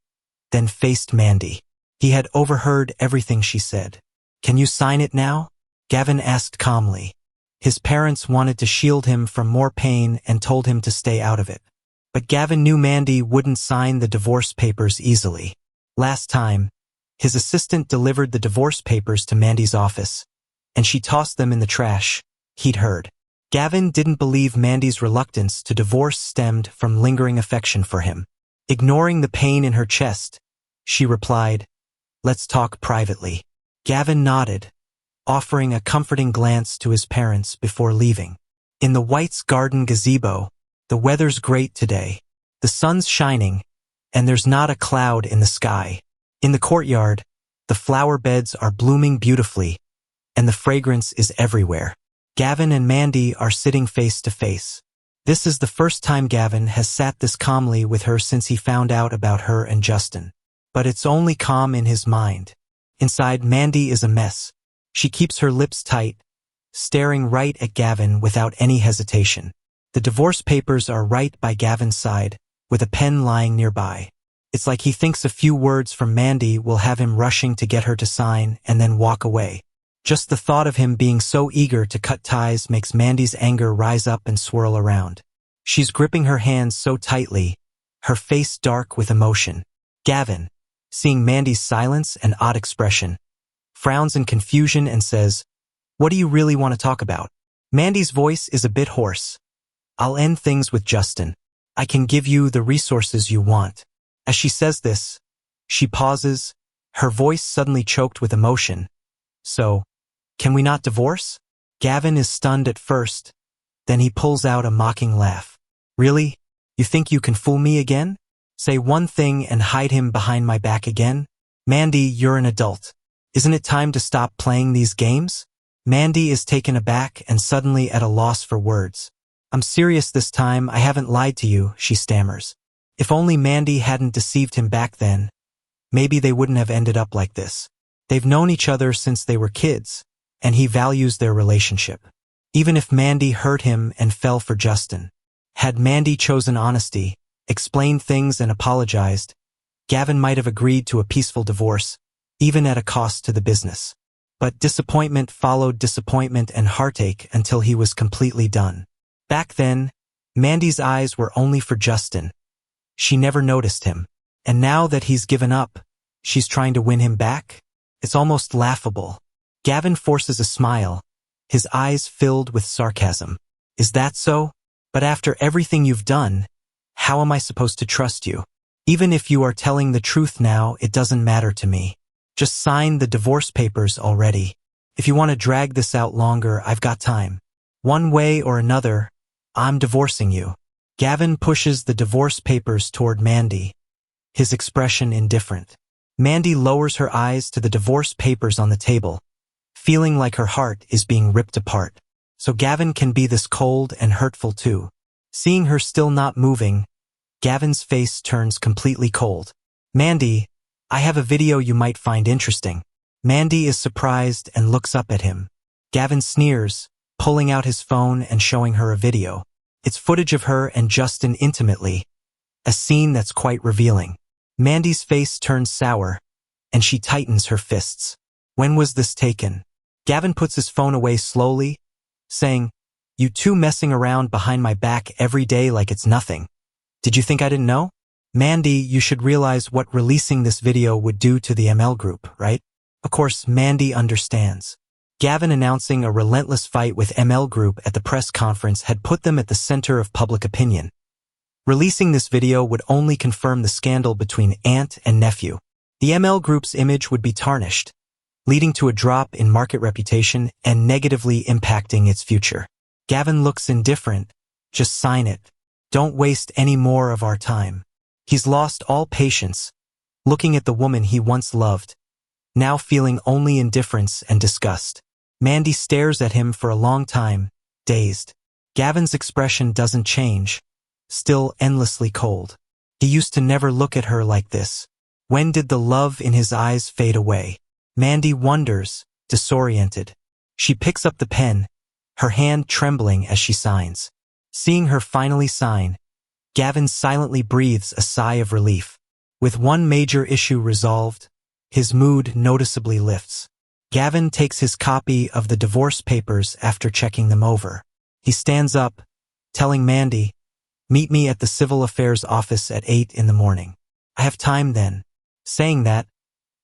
then faced Mandy. He had overheard everything she said. "Can you sign it now?" Gavin asked calmly. His parents wanted to shield him from more pain and told him to stay out of it. But Gavin knew Mandy wouldn't sign the divorce papers easily. Last time, his assistant delivered the divorce papers to Mandy's office, and she tossed them in the trash. He'd heard. Gavin didn't believe Mandy's reluctance to divorce stemmed from lingering affection for him. Ignoring the pain in her chest, She replied, "Let's talk privately." Gavin nodded, offering a comforting glance to his parents before leaving. In the White's garden gazebo, the weather's great today. The sun's shining, and there's not a cloud in the sky. In the courtyard, the flower beds are blooming beautifully, and the fragrance is everywhere. Gavin and Mandy are sitting face to face. This is the first time Gavin has sat this calmly with her since he found out about her and Justin. But it's only calm in his mind. Inside, Mandy is a mess. She keeps her lips tight, staring right at Gavin without any hesitation. The divorce papers are right by Gavin's side, with a pen lying nearby. It's like he thinks a few words from Mandy will have him rushing to get her to sign and then walk away. Just the thought of him being so eager to cut ties makes Mandy's anger rise up and swirl around. She's gripping her hands so tightly, her face dark with emotion. Gavin, seeing Mandy's silence and odd expression, frowns in confusion and says, "What do you really want to talk about?" Mandy's voice is a bit hoarse. "I'll end things with Justin. I can give you the resources you want." As she says this, she pauses, her voice suddenly choked with emotion. "So, can we not divorce?" Gavin is stunned at first, then he pulls out a mocking laugh. "Really? You think you can fool me again? Say one thing and hide him behind my back again? Mandy, you're an adult. Isn't it time to stop playing these games?" Mandy is taken aback and suddenly at a loss for words. "I'm serious this time, I haven't lied to you," she stammers. If only Mandy hadn't deceived him back then, maybe they wouldn't have ended up like this. They've known each other since they were kids, and he values their relationship. Even if Mandy hurt him and fell for Justin. Had Mandy chosen honesty, explained things and apologized, Gavin might have agreed to a peaceful divorce, even at a cost to the business. But disappointment followed disappointment and heartache until he was completely done. Back then, Mandy's eyes were only for Justin. She never noticed him. And now that he's given up, she's trying to win him back? It's almost laughable. Gavin forces a smile, his eyes filled with sarcasm. "Is that so? But after everything you've done, how am I supposed to trust you? Even if you are telling the truth now, it doesn't matter to me. Just sign the divorce papers already. If you want to drag this out longer, I've got time. One way or another, I'm divorcing you." Gavin pushes the divorce papers toward Mandy, his expression indifferent. Mandy lowers her eyes to the divorce papers on the table, feeling like her heart is being ripped apart. So Gavin can be this cold and hurtful too. Seeing her still not moving, Gavin's face turns completely cold. "Mandy, I have a video you might find interesting." Mandy is surprised and looks up at him. Gavin sneers, pulling out his phone and showing her a video. It's footage of her and Justin intimately, a scene that's quite revealing. Mandy's face turns sour, and she tightens her fists. "When was this taken?" Gavin puts his phone away slowly, saying, "You two messing around behind my back every day like it's nothing. Did you think I didn't know? Mandy, you should realize what releasing this video would do to the ML group, right?" Of course, Mandy understands. Gavin announcing a relentless fight with ML Group at the press conference had put them at the center of public opinion. Releasing this video would only confirm the scandal between aunt and nephew. The ML Group's image would be tarnished, leading to a drop in market reputation and negatively impacting its future. Gavin looks indifferent. "Just sign it. Don't waste any more of our time." He's lost all patience, looking at the woman he once loved, now feeling only indifference and disgust. Mandy stares at him for a long time, dazed. Gavin's expression doesn't change, still endlessly cold. He used to never look at her like this. When did the love in his eyes fade away? Mandy wonders, disoriented. She picks up the pen, her hand trembling as she signs. Seeing her finally sign, Gavin silently breathes a sigh of relief. With one major issue resolved, his mood noticeably lifts. Gavin takes his copy of the divorce papers after checking them over. He stands up, telling Mandy, "Meet me at the Civil Affairs office at 8 in the morning. I have time then." Saying that,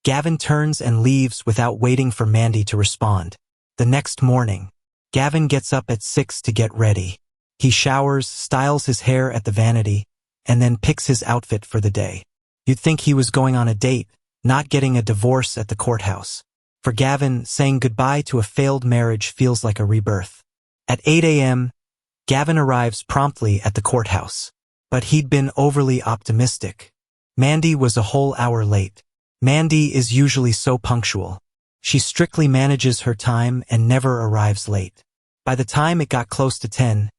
Gavin turns and leaves without waiting for Mandy to respond. The next morning, Gavin gets up at 6 to get ready. He showers, styles his hair at the vanity, and then picks his outfit for the day. You'd think he was going on a date, not getting a divorce at the courthouse. For Gavin, saying goodbye to a failed marriage feels like a rebirth. At 8 a.m., Gavin arrives promptly at the courthouse. But he'd been overly optimistic. Mandy was a whole hour late. Mandy is usually so punctual. She strictly manages her time and never arrives late. By the time it got close to 10,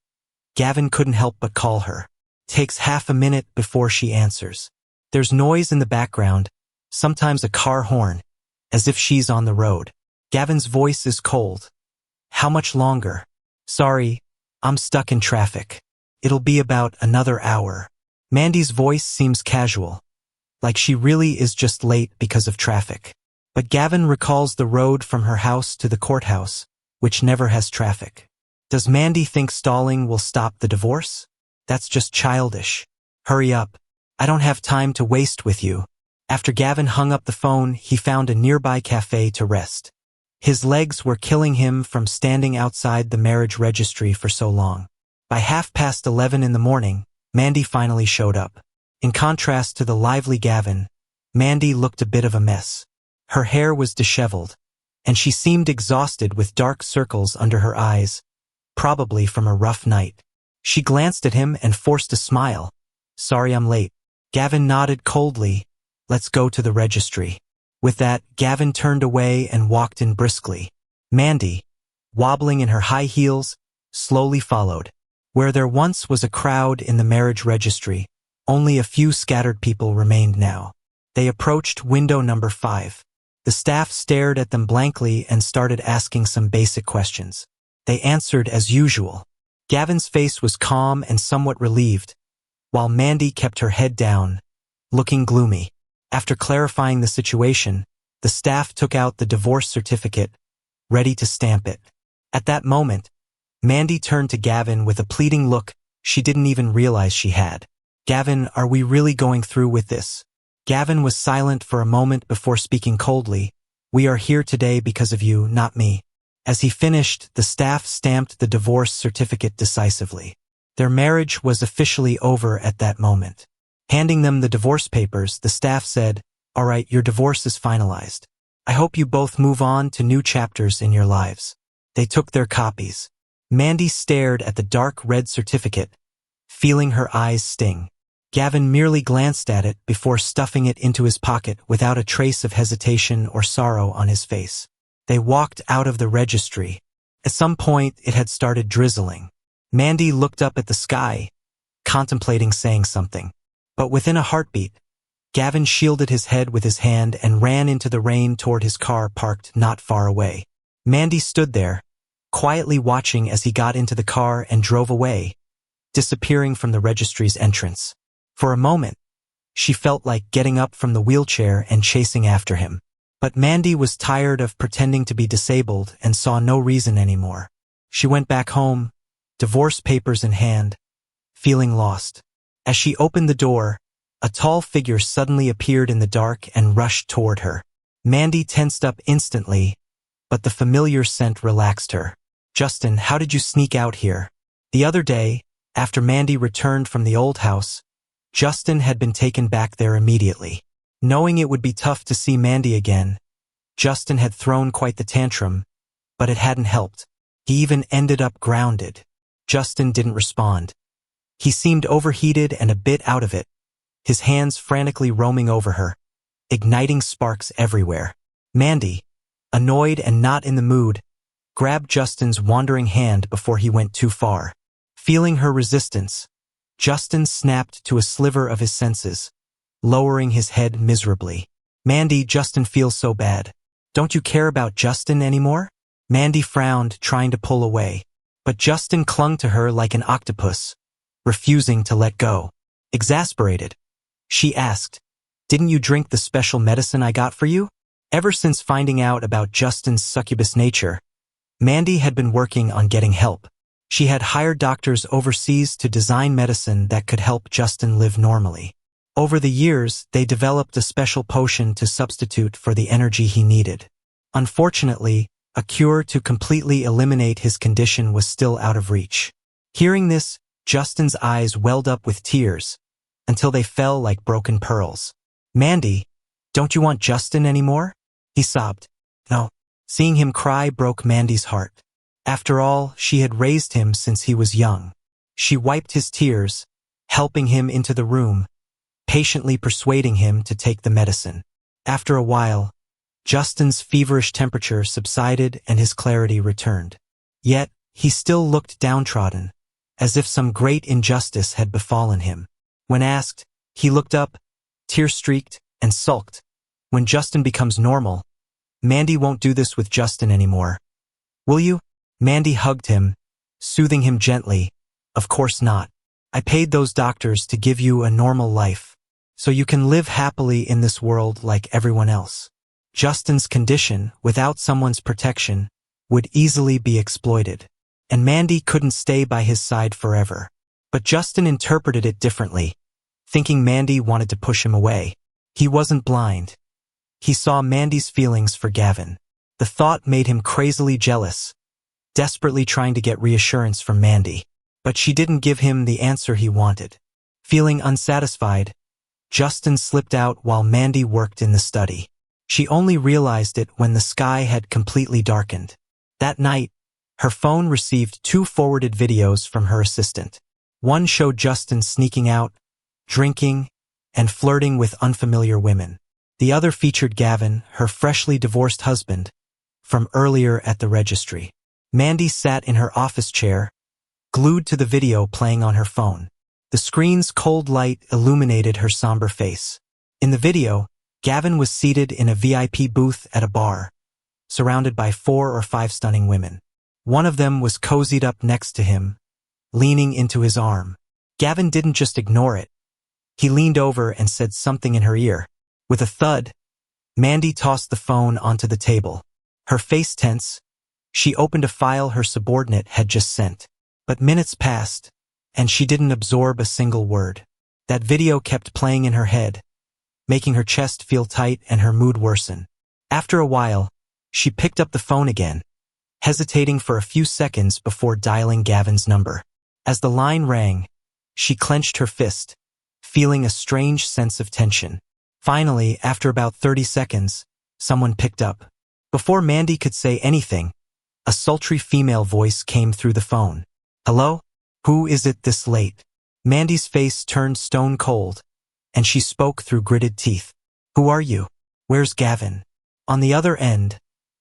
Gavin couldn't help but call her. Takes half a minute before she answers. There's noise in the background, sometimes a car horn, as if she's on the road. Gavin's voice is cold. How much longer? Sorry, I'm stuck in traffic. It'll be about another hour. Mandy's voice seems casual, like she really is just late because of traffic. But Gavin recalls the road from her house to the courthouse, which never has traffic. Does Mandy think stalling will stop the divorce? That's just childish. Hurry up. I don't have time to waste with you. After Gavin hung up the phone, he found a nearby cafe to rest. His legs were killing him from standing outside the marriage registry for so long. By 11:30 in the morning, Mandy finally showed up. In contrast to the lively Gavin, Mandy looked a bit of a mess. Her hair was disheveled, and she seemed exhausted with dark circles under her eyes, probably from a rough night. She glanced at him and forced a smile. Sorry I'm late. Gavin nodded coldly. Let's go to the registry. With that, Gavin turned away and walked in briskly. Mandy, wobbling in her high heels, slowly followed. Where there once was a crowd in the marriage registry, only a few scattered people remained now. They approached window number 5. The staff stared at them blankly and started asking some basic questions. They answered as usual. Gavin's face was calm and somewhat relieved, while Mandy kept her head down, looking gloomy. After clarifying the situation, the staff took out the divorce certificate, ready to stamp it. At that moment, Mandy turned to Gavin with a pleading look she didn't even realize she had. Gavin, are we really going through with this? Gavin was silent for a moment before speaking coldly. We are here today because of you, not me. As he finished, the staff stamped the divorce certificate decisively. Their marriage was officially over at that moment. Handing them the divorce papers, the staff said, All right, your divorce is finalized. I hope you both move on to new chapters in your lives. They took their copies. Mandy stared at the dark red certificate, feeling her eyes sting. Gavin merely glanced at it before stuffing it into his pocket without a trace of hesitation or sorrow on his face. They walked out of the registry. At some point, it had started drizzling. Mandy looked up at the sky, contemplating saying something. But within a heartbeat, Gavin shielded his head with his hand and ran into the rain toward his car parked not far away. Mandy stood there, quietly watching as he got into the car and drove away, disappearing from the registry's entrance. For a moment, she felt like getting up from the wheelchair and chasing after him. But Mandy was tired of pretending to be disabled and saw no reason anymore. She went back home, divorce papers in hand, feeling lost. As she opened the door, a tall figure suddenly appeared in the dark and rushed toward her. Mandy tensed up instantly, but the familiar scent relaxed her. Justin, how did you sneak out here? The other day, after Mandy returned from the old house, Justin had been taken back there immediately. Knowing it would be tough to see Mandy again, Justin had thrown quite the tantrum, but it hadn't helped. He even ended up grounded. Justin didn't respond. He seemed overheated and a bit out of it, his hands frantically roaming over her, igniting sparks everywhere. Mandy, annoyed and not in the mood, grabbed Justin's wandering hand before he went too far. Feeling her resistance, Justin snapped to a sliver of his senses, lowering his head miserably. Mandy, Justin feels so bad. Don't you care about Justin anymore? Mandy frowned, trying to pull away. But Justin clung to her like an octopus, refusing to let go. Exasperated, she asked, Didn't you drink the special medicine I got for you? Ever since finding out about Justin's succubus nature, Mandy had been working on getting help. She had hired doctors overseas to design medicine that could help Justin live normally. Over the years, they developed a special potion to substitute for the energy he needed. Unfortunately, a cure to completely eliminate his condition was still out of reach. Hearing this, Justin's eyes welled up with tears, until they fell like broken pearls. Mandy, don't you want Justin anymore? He sobbed. No. Seeing him cry broke Mandy's heart. After all, she had raised him since he was young. She wiped his tears, helping him into the room, patiently persuading him to take the medicine. After a while, Justin's feverish temperature subsided and his clarity returned. Yet, he still looked downtrodden, as if some great injustice had befallen him. When asked, he looked up, tear-streaked, and sulked. When Justin becomes normal, Mandy won't do this with Justin anymore. Will you? Mandy hugged him, soothing him gently. Of course not. I paid those doctors to give you a normal life, so you can live happily in this world like everyone else. Justin's condition, without someone's protection, would easily be exploited, and Mandy couldn't stay by his side forever. But Justin interpreted it differently, thinking Mandy wanted to push him away. He wasn't blind. He saw Mandy's feelings for Gavin. The thought made him crazily jealous, desperately trying to get reassurance from Mandy. But she didn't give him the answer he wanted. Feeling unsatisfied, Justin slipped out while Mandy worked in the study. She only realized it when the sky had completely darkened. That night, her phone received 2 forwarded videos from her assistant. One showed Justin sneaking out, drinking, and flirting with unfamiliar women. The other featured Gavin, her freshly divorced husband, from earlier at the registry. Mandy sat in her office chair, glued to the video playing on her phone. The screen's cold light illuminated her somber face. In the video, Gavin was seated in a VIP booth at a bar, surrounded by 4 or 5 stunning women. One of them was cozied up next to him, leaning into his arm. Gavin didn't just ignore it. He leaned over and said something in her ear. With a thud, Mandy tossed the phone onto the table. Her face tense, she opened a file her subordinate had just sent. But minutes passed, and she didn't absorb a single word. That video kept playing in her head, making her chest feel tight and her mood worsen. After a while, she picked up the phone again, hesitating for a few seconds before dialing Gavin's number. As the line rang, she clenched her fist, feeling a strange sense of tension. Finally, after about 30 seconds, someone picked up. Before Mandy could say anything, a sultry female voice came through the phone. Hello? Who is it this late? Mandy's face turned stone cold, and she spoke through gritted teeth. Who are you? Where's Gavin? On the other end,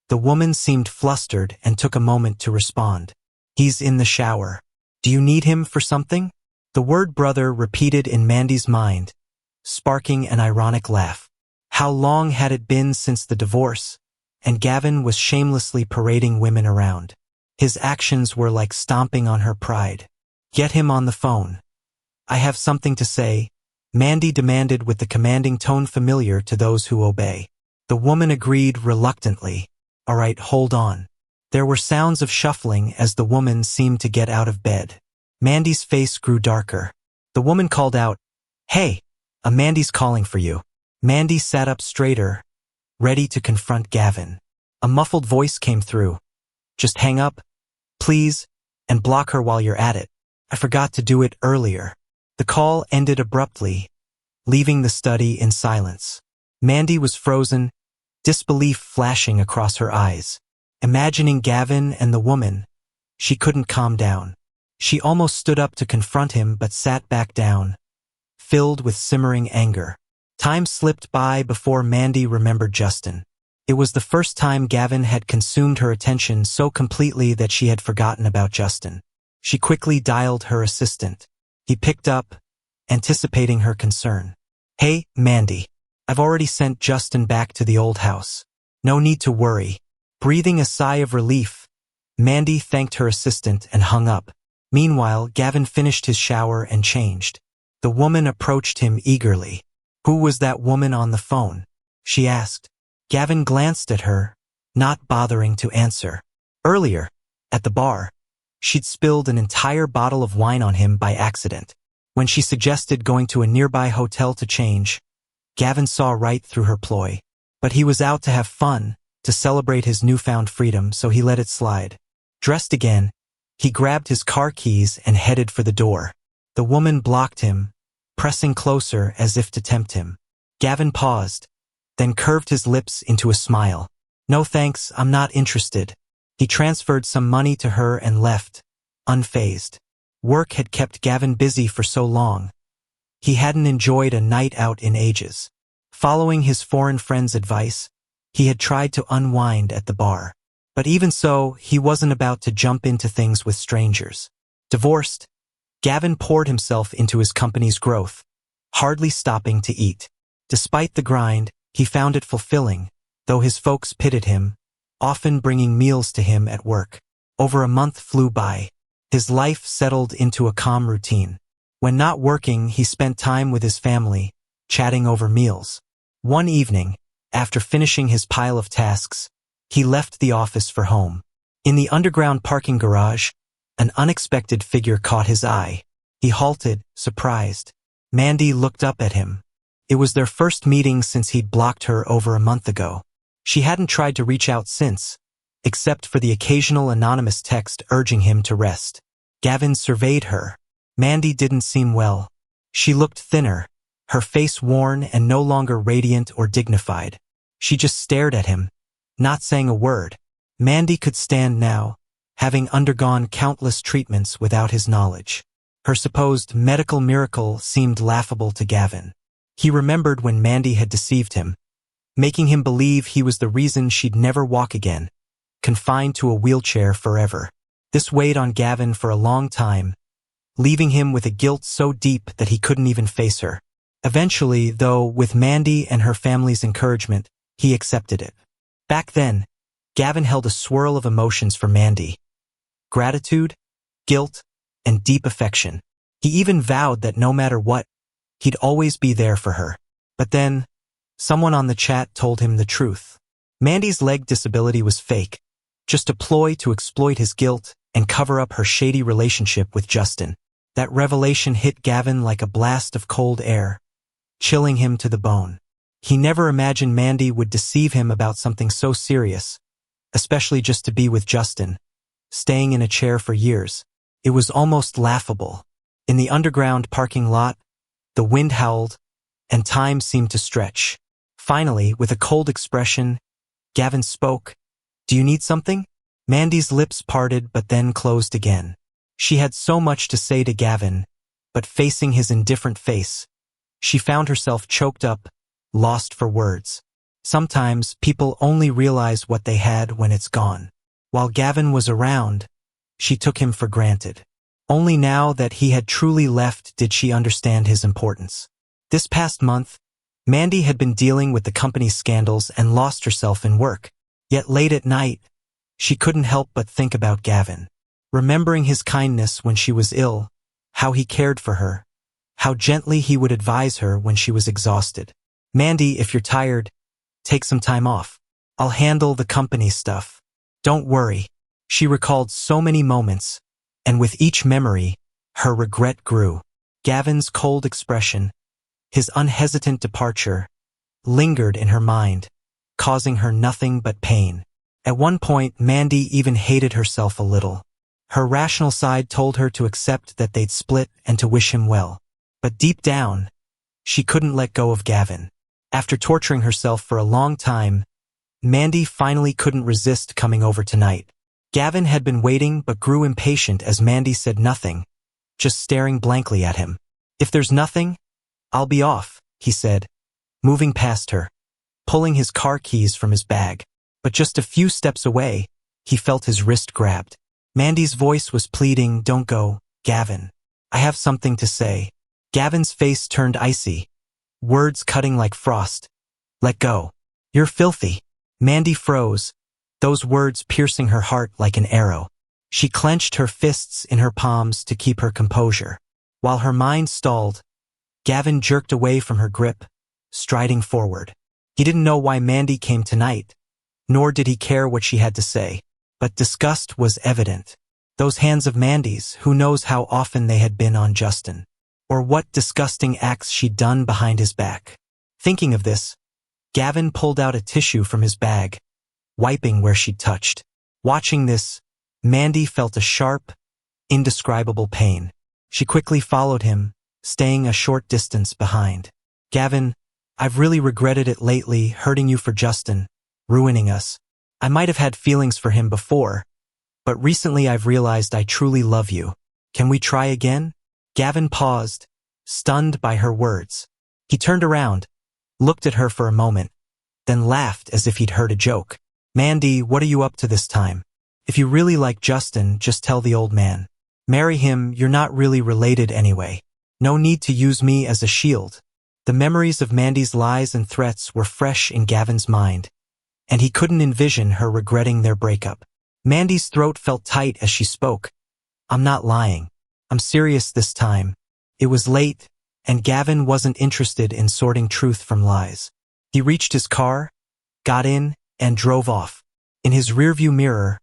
the woman seemed flustered and took a moment to respond. He's in the shower. Do you need him for something? The word brother repeated in Mandy's mind, sparking an ironic laugh. How long had it been since the divorce, and Gavin was shamelessly parading women around. His actions were like stomping on her pride. Get him on the phone. I have something to say, Mandy demanded with the commanding tone familiar to those who obey. The woman agreed reluctantly. All right, hold on. There were sounds of shuffling as the woman seemed to get out of bed. Mandy's face grew darker. The woman called out, Hey, Mandy's calling for you. Mandy sat up straighter, ready to confront Gavin. A muffled voice came through. Just hang up, please, and block her while you're at it. I forgot to do it earlier. The call ended abruptly, leaving the study in silence. Mandy was frozen, disbelief flashing across her eyes. Imagining Gavin and the woman, she couldn't calm down. She almost stood up to confront him but sat back down, filled with simmering anger. Time slipped by before Mandy remembered Justin. It was the first time Gavin had consumed her attention so completely that she had forgotten about Justin. She quickly dialed her assistant. He picked up, anticipating her concern. Hey, Mandy. I've already sent Justin back to the old house. No need to worry. Breathing a sigh of relief, Mandy thanked her assistant and hung up. Meanwhile, Gavin finished his shower and changed. The woman approached him eagerly. Who was that woman on the phone? She asked. Gavin glanced at her, not bothering to answer. Earlier, at the bar, she'd spilled an entire bottle of wine on him by accident. When she suggested going to a nearby hotel to change, Gavin saw right through her ploy. But he was out to have fun, to celebrate his newfound freedom, so he let it slide. Dressed again, he grabbed his car keys and headed for the door. The woman blocked him, pressing closer as if to tempt him. Gavin paused, then curved his lips into a smile. No thanks, I'm not interested. He transferred some money to her and left, unfazed. Work had kept Gavin busy for so long. He hadn't enjoyed a night out in ages. Following his foreign friend's advice, he had tried to unwind at the bar. But even so, he wasn't about to jump into things with strangers. Divorced, Gavin poured himself into his company's growth, hardly stopping to eat. Despite the grind, he found it fulfilling, though his folks pitied him, often bringing meals to him at work. Over a month flew by. His life settled into a calm routine. When not working, he spent time with his family, chatting over meals. One evening, after finishing his pile of tasks, he left the office for home. In the underground parking garage, an unexpected figure caught his eye. He halted, surprised. Mandy looked up at him. It was their first meeting since he'd blocked her over a month ago. She hadn't tried to reach out since, except for the occasional anonymous text urging him to rest. Gavin surveyed her. Mandy didn't seem well. She looked thinner, her face worn and no longer radiant or dignified. She just stared at him, not saying a word. Mandy could stand now, having undergone countless treatments without his knowledge. Her supposed medical miracle seemed laughable to Gavin. He remembered when Mandy had deceived him, making him believe he was the reason she'd never walk again, confined to a wheelchair forever. This weighed on Gavin for a long time, leaving him with a guilt so deep that he couldn't even face her. Eventually, though, with Mandy and her family's encouragement, he accepted it. Back then, Gavin held a swirl of emotions for Mandy. Gratitude, guilt, and deep affection. He even vowed that no matter what, he'd always be there for her. But then, someone on the chat told him the truth. Mandy's leg disability was fake, just a ploy to exploit his guilt and cover up her shady relationship with Justin. That revelation hit Gavin like a blast of cold air, chilling him to the bone. He never imagined Mandy would deceive him about something so serious, especially just to be with Justin, staying in a chair for years. It was almost laughable. In the underground parking lot, the wind howled, and time seemed to stretch. Finally, with a cold expression, Gavin spoke. "Do you need something?" Mandy's lips parted but then closed again. She had so much to say to Gavin, but facing his indifferent face, she found herself choked up, lost for words. Sometimes people only realize what they had when it's gone. While Gavin was around, she took him for granted. Only now that he had truly left did she understand his importance. This past month, Mandy had been dealing with the company's scandals and lost herself in work. Yet late at night, she couldn't help but think about Gavin. Remembering his kindness when she was ill, how he cared for her, how gently he would advise her when she was exhausted. "Mandy, if you're tired, take some time off. I'll handle the company stuff. Don't worry." She recalled so many moments, and with each memory, her regret grew. Gavin's cold expression, his unhesitant departure, lingered in her mind, causing her nothing but pain. At one point, Mandy even hated herself a little. Her rational side told her to accept that they'd split and to wish him well. But deep down, she couldn't let go of Gavin. After torturing herself for a long time, Mandy finally couldn't resist coming over tonight. Gavin had been waiting but grew impatient as Mandy said nothing, just staring blankly at him. "If there's nothing, I'll be off," he said, moving past her, pulling his car keys from his bag. But just a few steps away, he felt his wrist grabbed. Mandy's voice was pleading, "Don't go, Gavin. I have something to say." Gavin's face turned icy, words cutting like frost. "Let go. You're filthy." Mandy froze, those words piercing her heart like an arrow. She clenched her fists in her palms to keep her composure. While her mind stalled, Gavin jerked away from her grip, striding forward. He didn't know why Mandy came tonight, nor did he care what she had to say. But disgust was evident. Those hands of Mandy's, who knows how often they had been on Justin, or what disgusting acts she'd done behind his back. Thinking of this, Gavin pulled out a tissue from his bag, wiping where she'd touched. Watching this, Mandy felt a sharp, indescribable pain. She quickly followed him, staying a short distance behind. "Gavin, I've really regretted it lately, hurting you for Justin, ruining us. I might have had feelings for him before, but recently I've realized I truly love you. Can we try again? Gavin paused, stunned by her words. He turned around, looked at her for a moment, then laughed as if he'd heard a joke. Mandy, what are you up to this time? If you really like Justin, just tell the old man. Marry him, you're not really related anyway. No need to use me as a shield. The memories of Mandy's lies and threats were fresh in Gavin's mind, and he couldn't envision her regretting their breakup. Mandy's throat felt tight as she spoke. I'm not lying. I'm serious this time. It was late, and Gavin wasn't interested in sorting truth from lies. He reached his car, got in, and drove off. In his rearview mirror,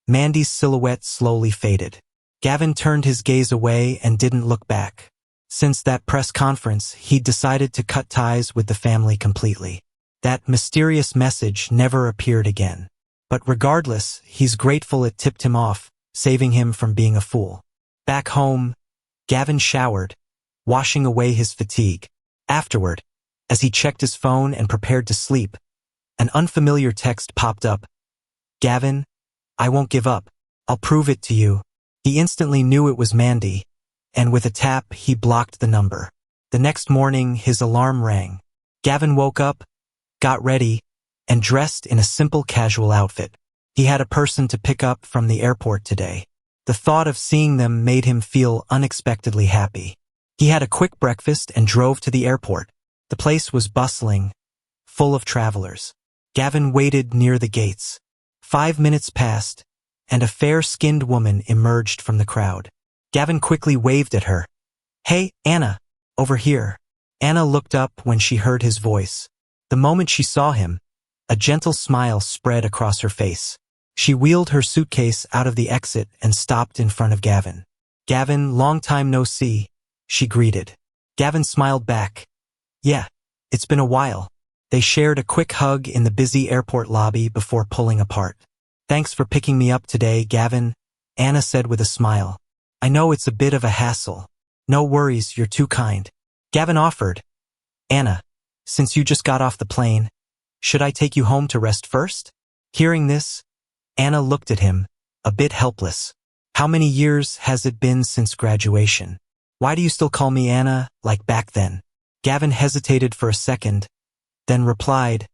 Mandy's silhouette slowly faded. Gavin turned his gaze away and didn't look back. Since that press conference, he'd decided to cut ties with the family completely. That mysterious message never appeared again. But regardless, he's grateful it tipped him off, saving him from being a fool. Back home, Gavin showered, washing away his fatigue. Afterward, as he checked his phone and prepared to sleep, an unfamiliar text popped up. Gavin, I won't give up. I'll prove it to you. He instantly knew it was Mandy, and with a tap, he blocked the number. The next morning, his alarm rang. Gavin woke up, got ready, and dressed in a simple casual outfit. He had a person to pick up from the airport today. The thought of seeing them made him feel unexpectedly happy. He had a quick breakfast and drove to the airport. The place was bustling, full of travelers. Gavin waited near the gates. 5 minutes passed, and a fair-skinned woman emerged from the crowd. Gavin quickly waved at her. Hey, Anna, over here. Anna looked up when she heard his voice. The moment she saw him, a gentle smile spread across her face. She wheeled her suitcase out of the exit and stopped in front of Gavin. Gavin, long time no see, she greeted. Gavin smiled back. Yeah, it's been a while. They shared a quick hug in the busy airport lobby before pulling apart. Thanks for picking me up today, Gavin, Anna said with a smile. I know it's a bit of a hassle. No worries, you're too kind. Gavin offered. Anna, since you just got off the plane, should I take you home to rest first? Hearing this, Anna looked at him, a bit helpless. How many years has it been since graduation? Why do you still call me Anna, like back then? Gavin hesitated for a second, then replied,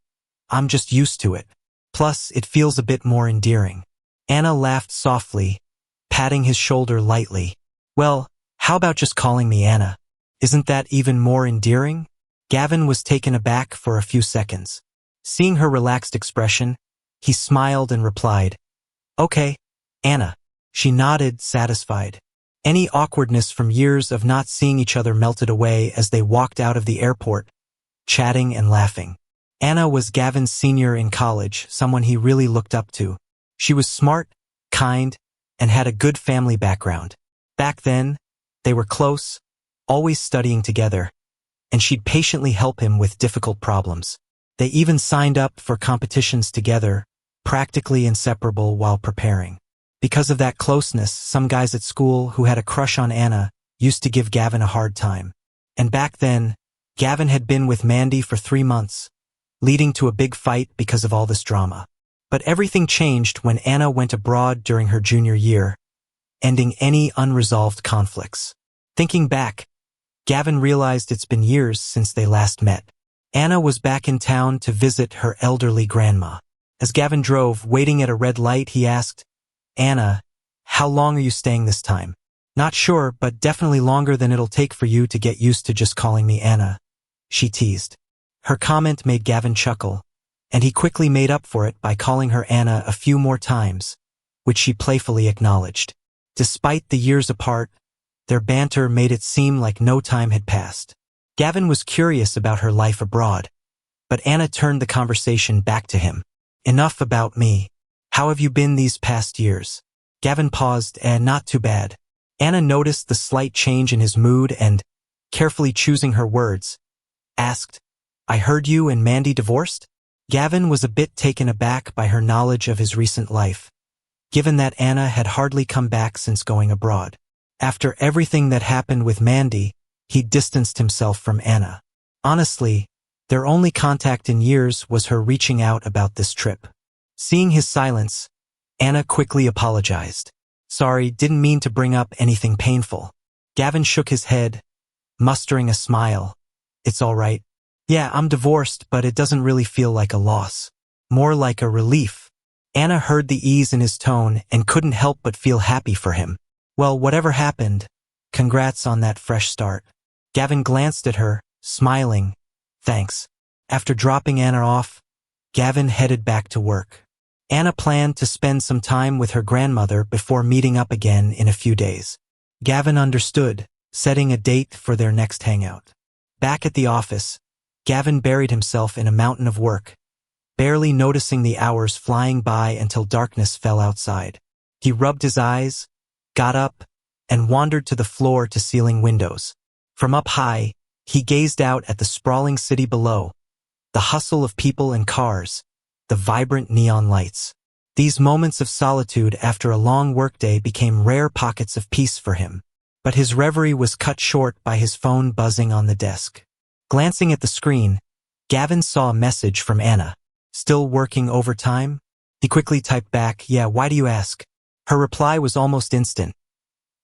I'm just used to it. Plus, it feels a bit more endearing. Anna laughed softly, patting his shoulder lightly. Well, how about just calling me Anna? Isn't that even more endearing? Gavin was taken aback for a few seconds. Seeing her relaxed expression, he smiled and replied, Okay, Anna. She nodded, satisfied. Any awkwardness from years of not seeing each other melted away as they walked out of the airport, chatting and laughing. Anna was Gavin's senior in college, someone he really looked up to. She was smart, kind, and had a good family background. Back then, they were close, always studying together, and she'd patiently help him with difficult problems. They even signed up for competitions together, practically inseparable while preparing. Because of that closeness, some guys at school who had a crush on Anna used to give Gavin a hard time. And back then, Gavin had been with Mandy for 3 months, leading to a big fight because of all this drama. But everything changed when Anna went abroad during her junior year, ending any unresolved conflicts. Thinking back, Gavin realized it's been years since they last met. Anna was back in town to visit her elderly grandma. As Gavin drove, waiting at a red light, he asked, Anna, how long are you staying this time? Not sure, but definitely longer than it'll take for you to get used to just calling me Anna, she teased. Her comment made Gavin chuckle, and he quickly made up for it by calling her Anna a few more times, which she playfully acknowledged. Despite the years apart, their banter made it seem like no time had passed. Gavin was curious about her life abroad, but Anna turned the conversation back to him. Enough about me. How have you been these past years? Gavin paused, and not too bad. Anna noticed the slight change in his mood and, carefully choosing her words, asked, I heard you and Mandy divorced? Gavin was a bit taken aback by her knowledge of his recent life, given that Anna had hardly come back since going abroad. After everything that happened with Mandy, he distanced himself from Anna. Honestly, Their only contact in years was her reaching out about this trip. Seeing his silence, Anna quickly apologized. Sorry, didn't mean to bring up anything painful. Gavin shook his head, mustering a smile. It's all right. Yeah, I'm divorced, but it doesn't really feel like a loss. More like a relief. Anna heard the ease in his tone and couldn't help but feel happy for him. Well, whatever happened, congrats on that fresh start. Gavin glanced at her, smiling. Thanks. After dropping Anna off, Gavin headed back to work. Anna planned to spend some time with her grandmother before meeting up again in a few days. Gavin understood, setting a date for their next hangout. Back at the office, Gavin buried himself in a mountain of work, barely noticing the hours flying by until darkness fell outside. He rubbed his eyes, got up, and wandered to the floor-to-ceiling windows. From up high, he gazed out at the sprawling city below, the hustle of people and cars, the vibrant neon lights. These moments of solitude after a long workday became rare pockets of peace for him. But his reverie was cut short by his phone buzzing on the desk. Glancing at the screen, Gavin saw a message from Anna. Still working overtime? He quickly typed back, yeah, why do you ask? Her reply was almost instant.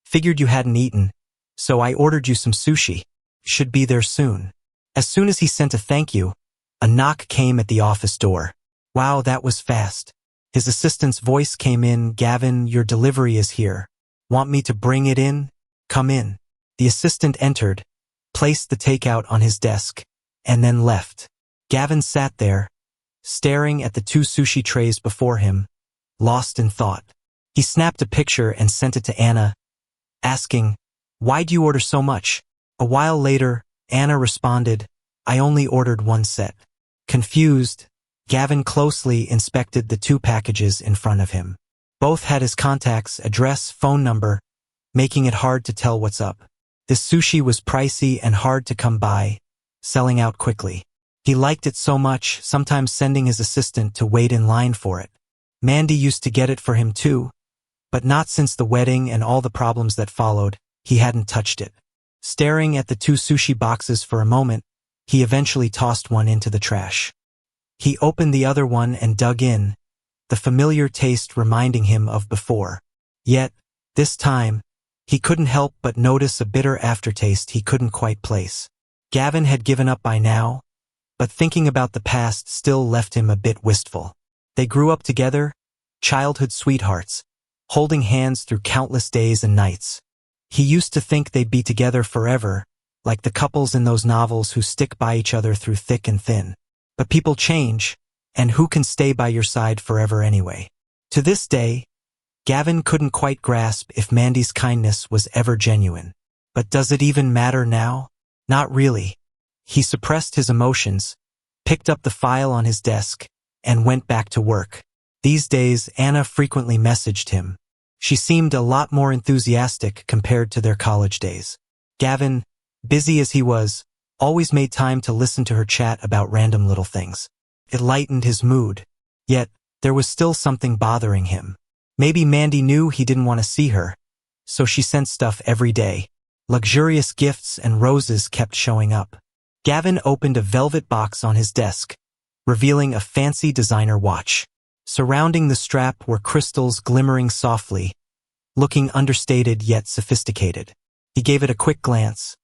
Figured you hadn't eaten, so I ordered you some sushi. Should be there soon. As soon as he sent a thank you, a knock came at the office door. Wow, that was fast. His assistant's voice came in, Gavin, your delivery is here. Want me to bring it in? Come in. The assistant entered, placed the takeout on his desk, and then left. Gavin sat there, staring at the 2 sushi trays before him, lost in thought. He snapped a picture and sent it to Anna, asking, why'd you order so much? A while later, Anna responded, I only ordered 1 set. Confused, Gavin closely inspected the 2 packages in front of him. Both had his contact's address, phone number, making it hard to tell what's up. This sushi was pricey and hard to come by, selling out quickly. He liked it so much, sometimes sending his assistant to wait in line for it. Mandy used to get it for him too, but not since the wedding and all the problems that followed, he hadn't touched it. Staring at the 2 sushi boxes for a moment, he eventually tossed one into the trash. He opened the other one and dug in, the familiar taste reminding him of before. Yet, this time, he couldn't help but notice a bitter aftertaste he couldn't quite place. Gavin had given up by now, but thinking about the past still left him a bit wistful. They grew up together, childhood sweethearts, holding hands through countless days and nights. He used to think they'd be together forever, like the couples in those novels who stick by each other through thick and thin. But people change, and who can stay by your side forever anyway? To this day, Gavin couldn't quite grasp if Mandy's kindness was ever genuine. But does it even matter now? Not really. He suppressed his emotions, picked up the file on his desk, and went back to work. These days, Anna frequently messaged him. She seemed a lot more enthusiastic compared to their college days. Gavin, busy as he was, always made time to listen to her chat about random little things. It lightened his mood. Yet, there was still something bothering him. Maybe Mandy knew he didn't want to see her, so she sent stuff every day. Luxurious gifts and roses kept showing up. Gavin opened a velvet box on his desk, revealing a fancy designer watch. Surrounding the strap were crystals glimmering softly, looking understated yet sophisticated. He gave it a quick glance,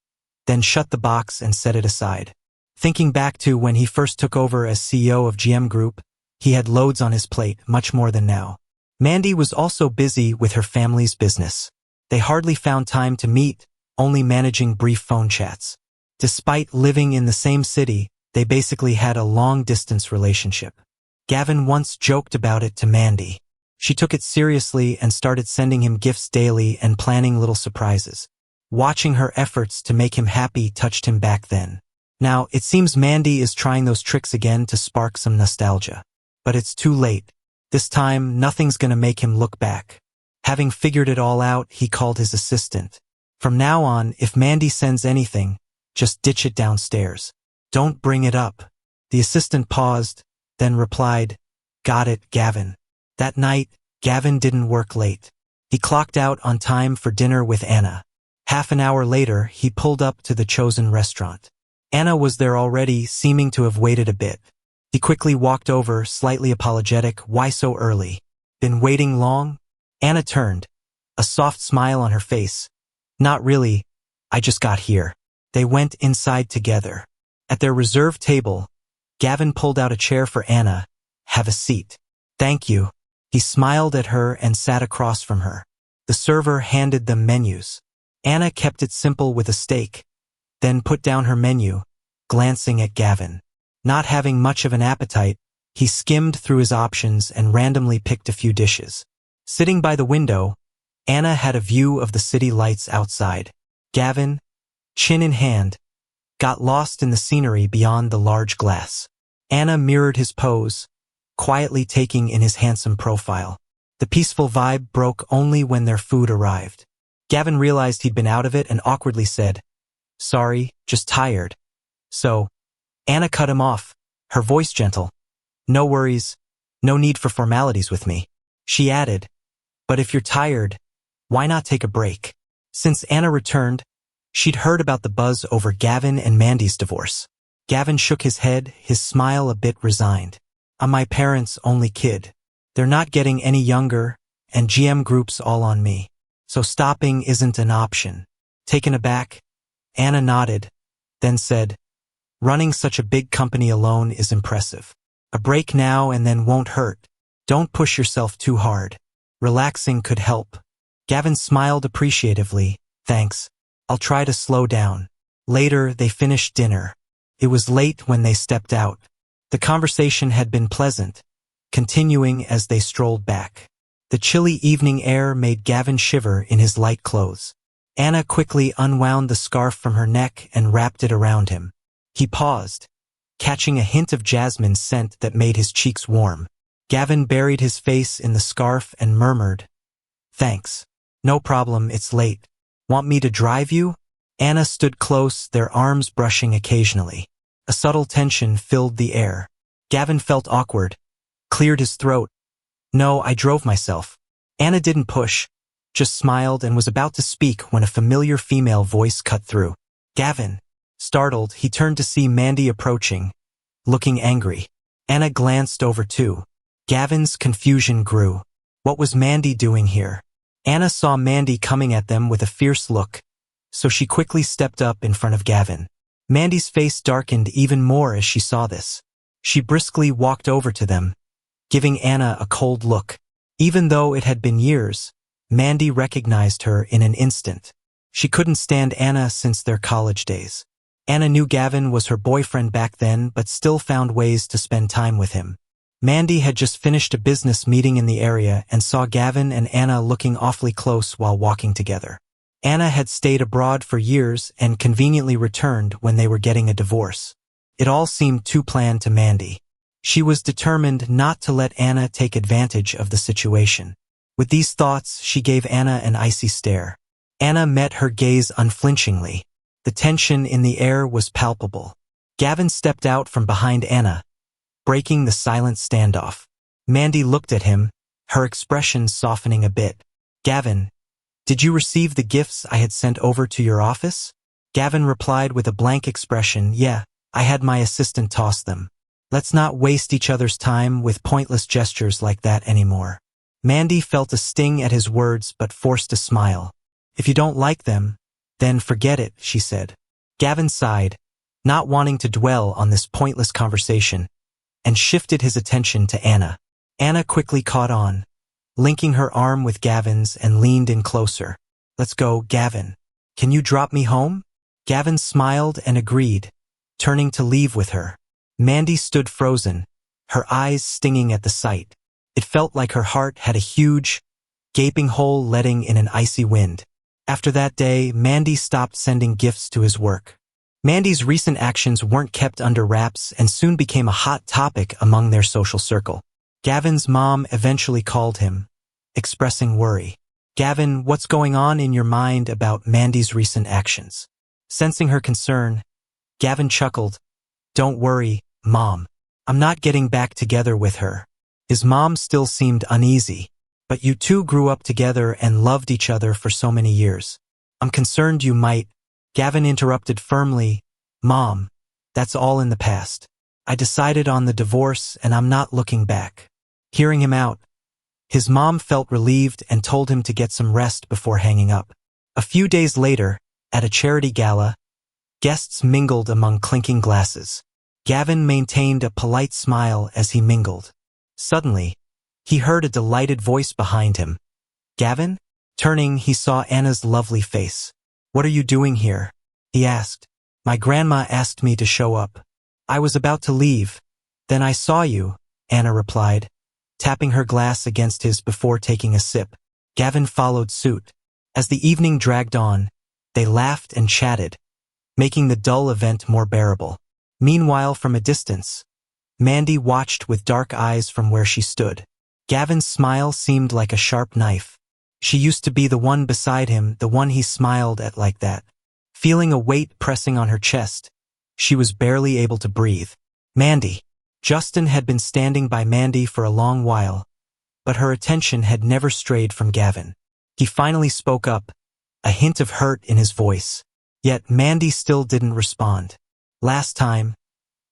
then shut the box and set it aside. Thinking back to when he first took over as CEO of GM Group, he had loads on his plate, much more than now. Mandy was also busy with her family's business. They hardly found time to meet, only managing brief phone chats. Despite living in the same city, they basically had a long-distance relationship. Gavin once joked about it to Mandy. She took it seriously and started sending him gifts daily and planning little surprises. Watching her efforts to make him happy touched him back then. Now, it seems Mandy is trying those tricks again to spark some nostalgia. But it's too late. This time, nothing's gonna make him look back. Having figured it all out, he called his assistant. From now on, if Mandy sends anything, just ditch it downstairs. Don't bring it up. The assistant paused, then replied, Got it, Gavin. That night, Gavin didn't work late. He clocked out on time for dinner with Anna. Half an hour later, he pulled up to the chosen restaurant. Anna was there already, seeming to have waited a bit. He quickly walked over, slightly apologetic. Why so early? Been waiting long? Anna turned, a soft smile on her face. Not really, I just got here. They went inside together. At their reserved table, Gavin pulled out a chair for Anna. Have a seat. Thank you. He smiled at her and sat across from her. The server handed them menus. Anna kept it simple with a steak, then put down her menu, glancing at Gavin. Not having much of an appetite, he skimmed through his options and randomly picked a few dishes. Sitting by the window, Anna had a view of the city lights outside. Gavin, chin in hand, got lost in the scenery beyond the large glass. Anna mirrored his pose, quietly taking in his handsome profile. The peaceful vibe broke only when their food arrived. Gavin realized he'd been out of it and awkwardly said, "Sorry, just tired." So, Anna cut him off, her voice gentle. "No worries, no need for formalities with me." She added, "But if you're tired, why not take a break?" Since Anna returned, she'd heard about the buzz over Gavin and Mandy's divorce. Gavin shook his head, his smile a bit resigned. "I'm my parents' only kid. They're not getting any younger, and GM Group's all on me. So stopping isn't an option." Taken aback, Anna nodded, then said, "Running such a big company alone is impressive. A break now and then won't hurt. Don't push yourself too hard. Relaxing could help." Gavin smiled appreciatively. "Thanks. I'll try to slow down." Later, they finished dinner. It was late when they stepped out. The conversation had been pleasant, continuing as they strolled back. The chilly evening air made Gavin shiver in his light clothes. Anna quickly unwound the scarf from her neck and wrapped it around him. He paused, catching a hint of jasmine's scent that made his cheeks warm. Gavin buried his face in the scarf and murmured, "Thanks. No problem, it's late. Want me to drive you?" Anna stood close, their arms brushing occasionally. A subtle tension filled the air. Gavin felt awkward, cleared his throat. "No, I drove myself." Anna didn't push, just smiled and was about to speak when a familiar female voice cut through. "Gavin." Startled, he turned to see Mandy approaching, looking angry. Anna glanced over too. Gavin's confusion grew. What was Mandy doing here? Anna saw Mandy coming at them with a fierce look, so she quickly stepped up in front of Gavin. Mandy's face darkened even more as she saw this. She briskly walked over to them, giving Anna a cold look. Even though it had been years, Mandy recognized her in an instant. She couldn't stand Anna since their college days. Anna knew Gavin was her boyfriend back then, but still found ways to spend time with him. Mandy had just finished a business meeting in the area and saw Gavin and Anna looking awfully close while walking together. Anna had stayed abroad for years and conveniently returned when they were getting a divorce. It all seemed too planned to Mandy. She was determined not to let Anna take advantage of the situation. With these thoughts, she gave Anna an icy stare. Anna met her gaze unflinchingly. The tension in the air was palpable. Gavin stepped out from behind Anna, breaking the silent standoff. Mandy looked at him, her expression softening a bit. "Gavin, did you receive the gifts I had sent over to your office?" Gavin replied with a blank expression. "Yeah, I had my assistant toss them. Let's not waste each other's time with pointless gestures like that anymore." Mandy felt a sting at his words but forced a smile. "If you don't like them, then forget it," she said. Gavin sighed, not wanting to dwell on this pointless conversation, and shifted his attention to Anna. Anna quickly caught on, linking her arm with Gavin's and leaned in closer. "Let's go, Gavin. Can you drop me home?" Gavin smiled and agreed, turning to leave with her. Mandy stood frozen, her eyes stinging at the sight. It felt like her heart had a huge, gaping hole letting in an icy wind. After that day, Mandy stopped sending gifts to his work. Mandy's recent actions weren't kept under wraps and soon became a hot topic among their social circle. Gavin's mom eventually called him, expressing worry. "Gavin, what's going on in your mind about Mandy's recent actions?" Sensing her concern, Gavin chuckled. "Don't worry, Mom. I'm not getting back together with her." His mom still seemed uneasy. "But you two grew up together and loved each other for so many years. I'm concerned you might—" Gavin interrupted firmly. "Mom, That's all in the past. I decided on the divorce and I'm not looking back." Hearing him out, his mom felt relieved and told him to get some rest before hanging up. A few days later, at a charity gala, guests mingled among clinking glasses. Gavin maintained a polite smile as he mingled. Suddenly, he heard a delighted voice behind him. "Gavin?" Turning, he saw Anna's lovely face. "What are you doing here?" he asked. "My grandma asked me to show up. I was about to leave. Then I saw you," Anna replied, tapping her glass against his before taking a sip. Gavin followed suit. As the evening dragged on, they laughed and chatted, making the dull event more bearable. Meanwhile, from a distance, Mandy watched with dark eyes from where she stood. Gavin's smile seemed like a sharp knife. She used to be the one beside him, the one he smiled at like that. Feeling a weight pressing on her chest, she was barely able to breathe. Mandy. Justin had been standing by Mandy for a long while, but her attention had never strayed from Gavin. He finally spoke up, a hint of hurt in his voice. Yet Mandy still didn't respond. Last time,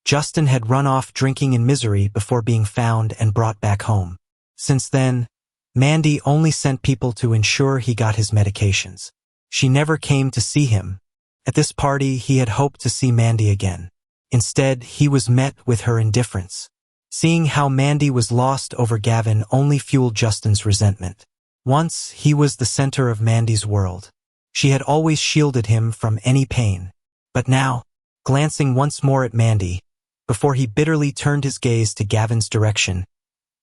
Justin had run off drinking in misery before being found and brought back home. Since then, Mandy only sent people to ensure he got his medications. She never came to see him. At this party, he had hoped to see Mandy again. Instead, he was met with her indifference. Seeing how Mandy was lost over Gavin only fueled Justin's resentment. Once, he was the center of Mandy's world. She had always shielded him from any pain. But now, glancing once more at Mandy, before he bitterly turned his gaze to Gavin's direction,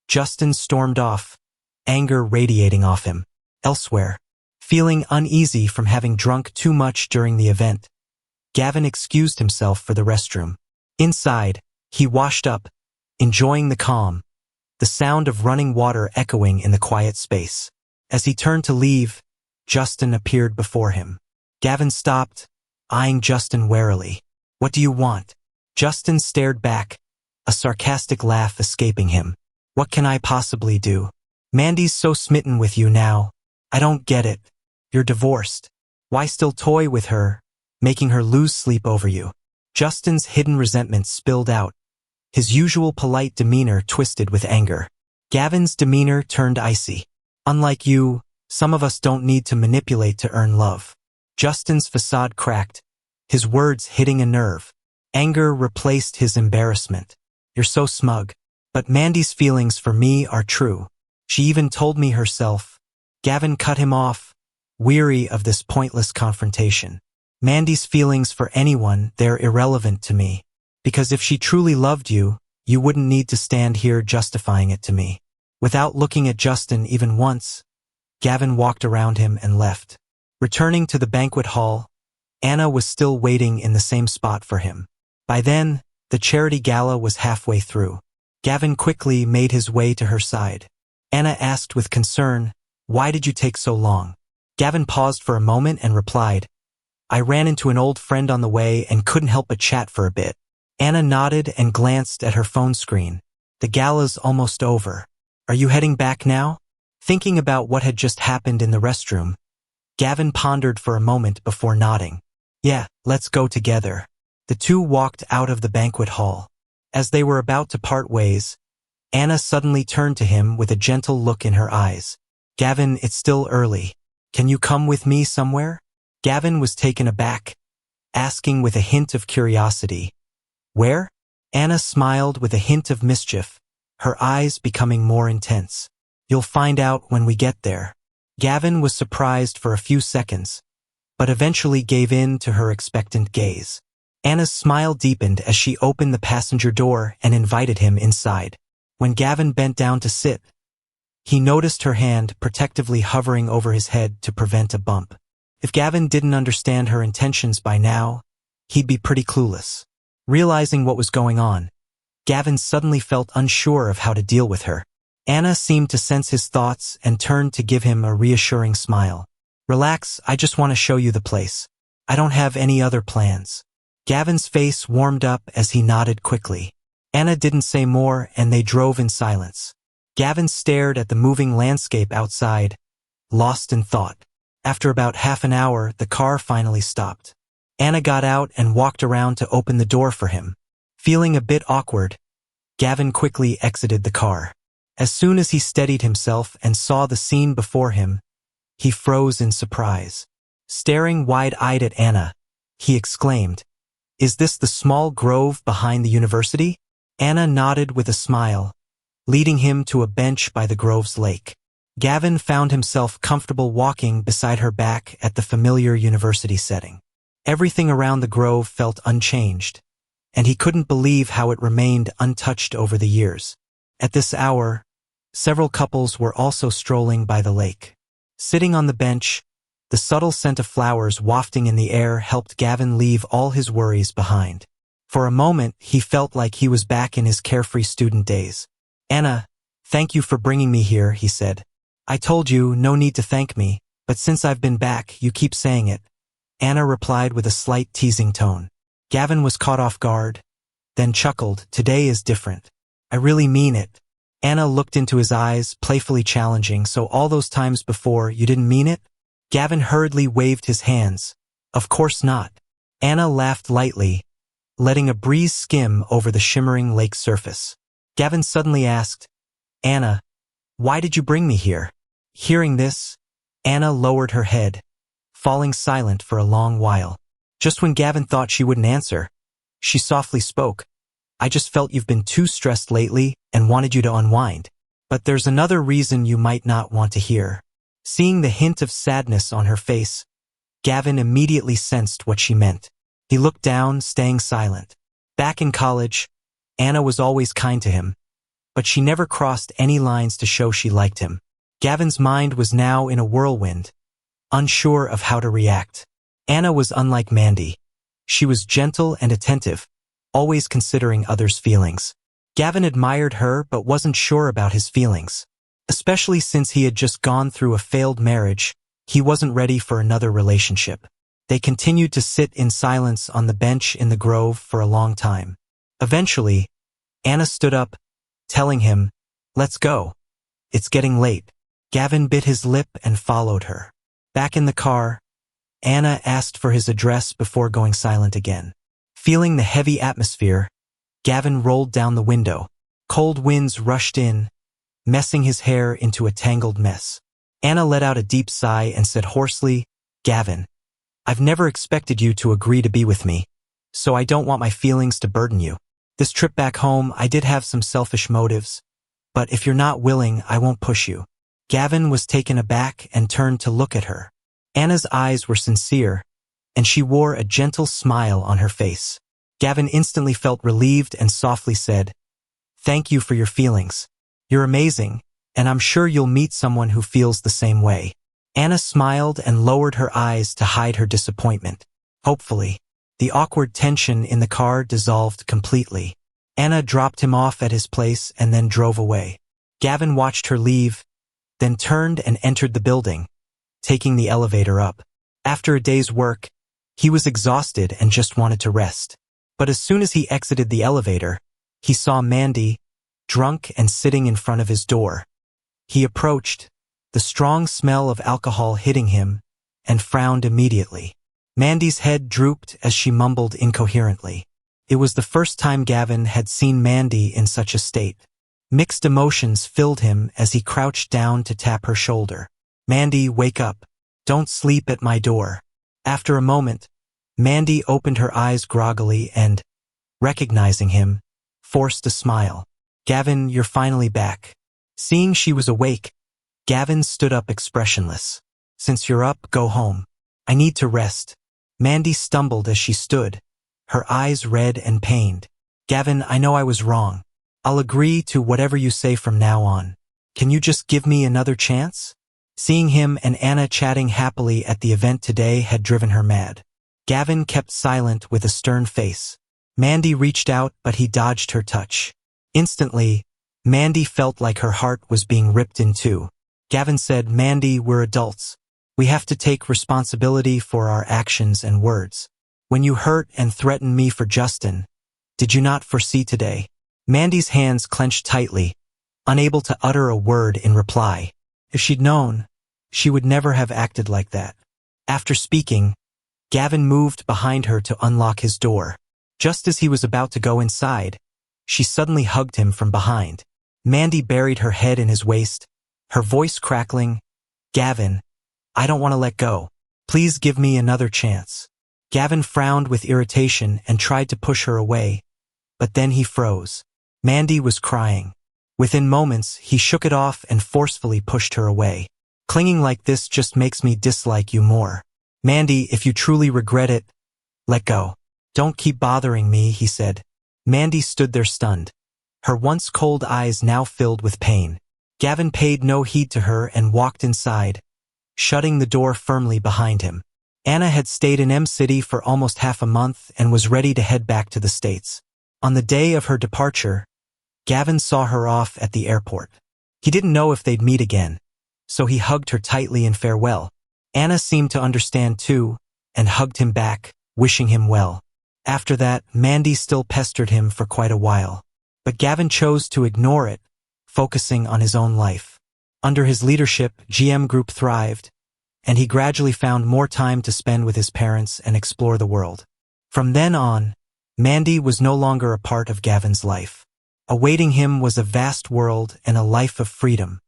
Justin stormed off, anger radiating off him. Elsewhere, feeling uneasy from having drunk too much during the event, Gavin excused himself for the restroom. Inside, he washed up, enjoying the calm, the sound of running water echoing in the quiet space. As he turned to leave, Justin appeared before him. Gavin stopped, eyeing Justin warily. "What do you want?" Justin stared back, a sarcastic laugh escaping him. "What can I possibly do? Mandy's so smitten with you now. I don't get it. You're divorced. Why still toy with her, making her lose sleep over you?" Justin's hidden resentment spilled out, his usual polite demeanor twisted with anger. Gavin's demeanor turned icy. "Unlike you, some of us don't need to manipulate to earn love." Justin's facade cracked, his words hitting a nerve. Anger replaced his embarrassment. "You're so smug. But Mandy's feelings for me are true. She even told me herself." Gavin cut him off, weary of this pointless confrontation. "Mandy's feelings for anyone, they're irrelevant to me. Because if she truly loved you, you wouldn't need to stand here justifying it to me." Without looking at Justin even once, Gavin walked around him and left. Returning to the banquet hall, Anna was still waiting in the same spot for him. By then, the charity gala was halfway through. Gavin quickly made his way to her side. Anna asked with concern, "Why did you take so long?" Gavin paused for a moment and replied, "I ran into an old friend on the way and couldn't help but chat for a bit." Anna nodded and glanced at her phone screen. "The gala's almost over. Are you heading back now?" Thinking about what had just happened in the restroom, Gavin pondered for a moment before nodding. "Yeah, let's go together." The two walked out of the banquet hall. As they were about to part ways, Anna suddenly turned to him with a gentle look in her eyes. "Gavin, it's still early. Can you come with me somewhere?" Gavin was taken aback, asking with a hint of curiosity, "Where?" Anna smiled with a hint of mischief, her eyes becoming more intense. "You'll find out when we get there." Gavin was surprised for a few seconds, but eventually gave in to her expectant gaze. Anna's smile deepened as she opened the passenger door and invited him inside. When Gavin bent down to sit, he noticed her hand protectively hovering over his head to prevent a bump. If Gavin didn't understand her intentions by now, he'd be pretty clueless. Realizing what was going on, Gavin suddenly felt unsure of how to deal with her. Anna seemed to sense his thoughts and turned to give him a reassuring smile. "Relax, I just want to show you the place. I don't have any other plans." Gavin's face warmed up as he nodded quickly. Anna didn't say more and they drove in silence. Gavin stared at the moving landscape outside, lost in thought. After about half an hour, the car finally stopped. Anna got out and walked around to open the door for him. Feeling a bit awkward, Gavin quickly exited the car. As soon as he steadied himself and saw the scene before him, he froze in surprise. Staring wide-eyed at Anna, he exclaimed, "Is this the small grove behind the university?" Anna nodded with a smile, leading him to a bench by the grove's lake. Gavin found himself comfortable walking beside her back at the familiar university setting. Everything around the grove felt unchanged, and he couldn't believe how it remained untouched over the years. At this hour, several couples were also strolling by the lake. Sitting on the bench, the subtle scent of flowers wafting in the air helped Gavin leave all his worries behind. For a moment, he felt like he was back in his carefree student days. "Anna, thank you for bringing me here," he said. "I told you, no need to thank me, but since I've been back, you keep saying it." Anna replied with a slight teasing tone. Gavin was caught off guard, then chuckled, "Today is different. I really mean it." Anna looked into his eyes, playfully challenging, "So all those times before, you didn't mean it?" Gavin hurriedly waved his hands. "Of course not." Anna laughed lightly, letting a breeze skim over the shimmering lake surface. Gavin suddenly asked, "Anna, why did you bring me here?" Hearing this, Anna lowered her head, falling silent for a long while. Just when Gavin thought she wouldn't answer, she softly spoke, "I just felt you've been too stressed lately and wanted you to unwind. But there's another reason you might not want to hear." Seeing the hint of sadness on her face, Gavin immediately sensed what she meant. He looked down, staying silent. Back in college, Anna was always kind to him, but she never crossed any lines to show she liked him. Gavin's mind was now in a whirlwind, unsure of how to react. Anna was unlike Mandy. She was gentle and attentive, always considering others' feelings. Gavin admired her but wasn't sure about his feelings. Especially since he had just gone through a failed marriage, he wasn't ready for another relationship. They continued to sit in silence on the bench in the grove for a long time. Eventually, Anna stood up, telling him, "Let's go. It's getting late." Gavin bit his lip and followed her. Back in the car, Anna asked for his address before going silent again. Feeling the heavy atmosphere, Gavin rolled down the window. Cold winds rushed in, messing his hair into a tangled mess. Anna let out a deep sigh and said hoarsely, "Gavin, I've never expected you to agree to be with me, so I don't want my feelings to burden you. This trip back home, I did have some selfish motives, but if you're not willing, I won't push you." Gavin was taken aback and turned to look at her. Anna's eyes were sincere, and she wore a gentle smile on her face. Gavin instantly felt relieved and softly said, "Thank you for your feelings. You're amazing, and I'm sure you'll meet someone who feels the same way." Anna smiled and lowered her eyes to hide her disappointment. Hopefully, the awkward tension in the car dissolved completely. Anna dropped him off at his place and then drove away. Gavin watched her leave, then turned and entered the building, taking the elevator up. After a day's work, he was exhausted and just wanted to rest. But as soon as he exited the elevator, he saw Mandy, drunk and sitting in front of his door. He approached, the strong smell of alcohol hitting him, and frowned immediately. Mandy's head drooped as she mumbled incoherently. It was the first time Gavin had seen Mandy in such a state. Mixed emotions filled him as he crouched down to tap her shoulder. "Mandy, wake up. Don't sleep at my door." After a moment, Mandy opened her eyes groggily and, recognizing him, forced a smile. "Gavin, you're finally back." Seeing she was awake, Gavin stood up expressionless. "Since you're up, go home. I need to rest." Mandy stumbled as she stood, her eyes red and pained. "Gavin, I know I was wrong. I'll agree to whatever you say from now on. Can you just give me another chance?" Seeing him and Anna chatting happily at the event today had driven her mad. Gavin kept silent with a stern face. Mandy reached out, but he dodged her touch. Instantly, Mandy felt like her heart was being ripped in two. Gavin said, "Mandy, we're adults. We have to take responsibility for our actions and words. When you hurt and threatened me for Justin, did you not foresee today?" Mandy's hands clenched tightly, unable to utter a word in reply. If she'd known, she would never have acted like that. After speaking, Gavin moved behind her to unlock his door. Just as he was about to go inside, she suddenly hugged him from behind. Mandy buried her head in his waist, her voice crackling. "Gavin, I don't want to let go. Please give me another chance." Gavin frowned with irritation and tried to push her away, but then he froze. Mandy was crying. Within moments, he shook it off and forcefully pushed her away. "Clinging like this just makes me dislike you more. Mandy, if you truly regret it, let go. Don't keep bothering me," he said. Mandy stood there stunned, her once cold eyes now filled with pain. Gavin paid no heed to her and walked inside, shutting the door firmly behind him. Anna had stayed in City for almost half a month and was ready to head back to the States. On the day of her departure, Gavin saw her off at the airport. He didn't know if they'd meet again, so he hugged her tightly in farewell. Anna seemed to understand too, and hugged him back, wishing him well. After that, Mandy still pestered him for quite a while. But Gavin chose to ignore it, focusing on his own life. Under his leadership, GM Group thrived, and he gradually found more time to spend with his parents and explore the world. From then on, Mandy was no longer a part of Gavin's life. Awaiting him was a vast world and a life of freedom.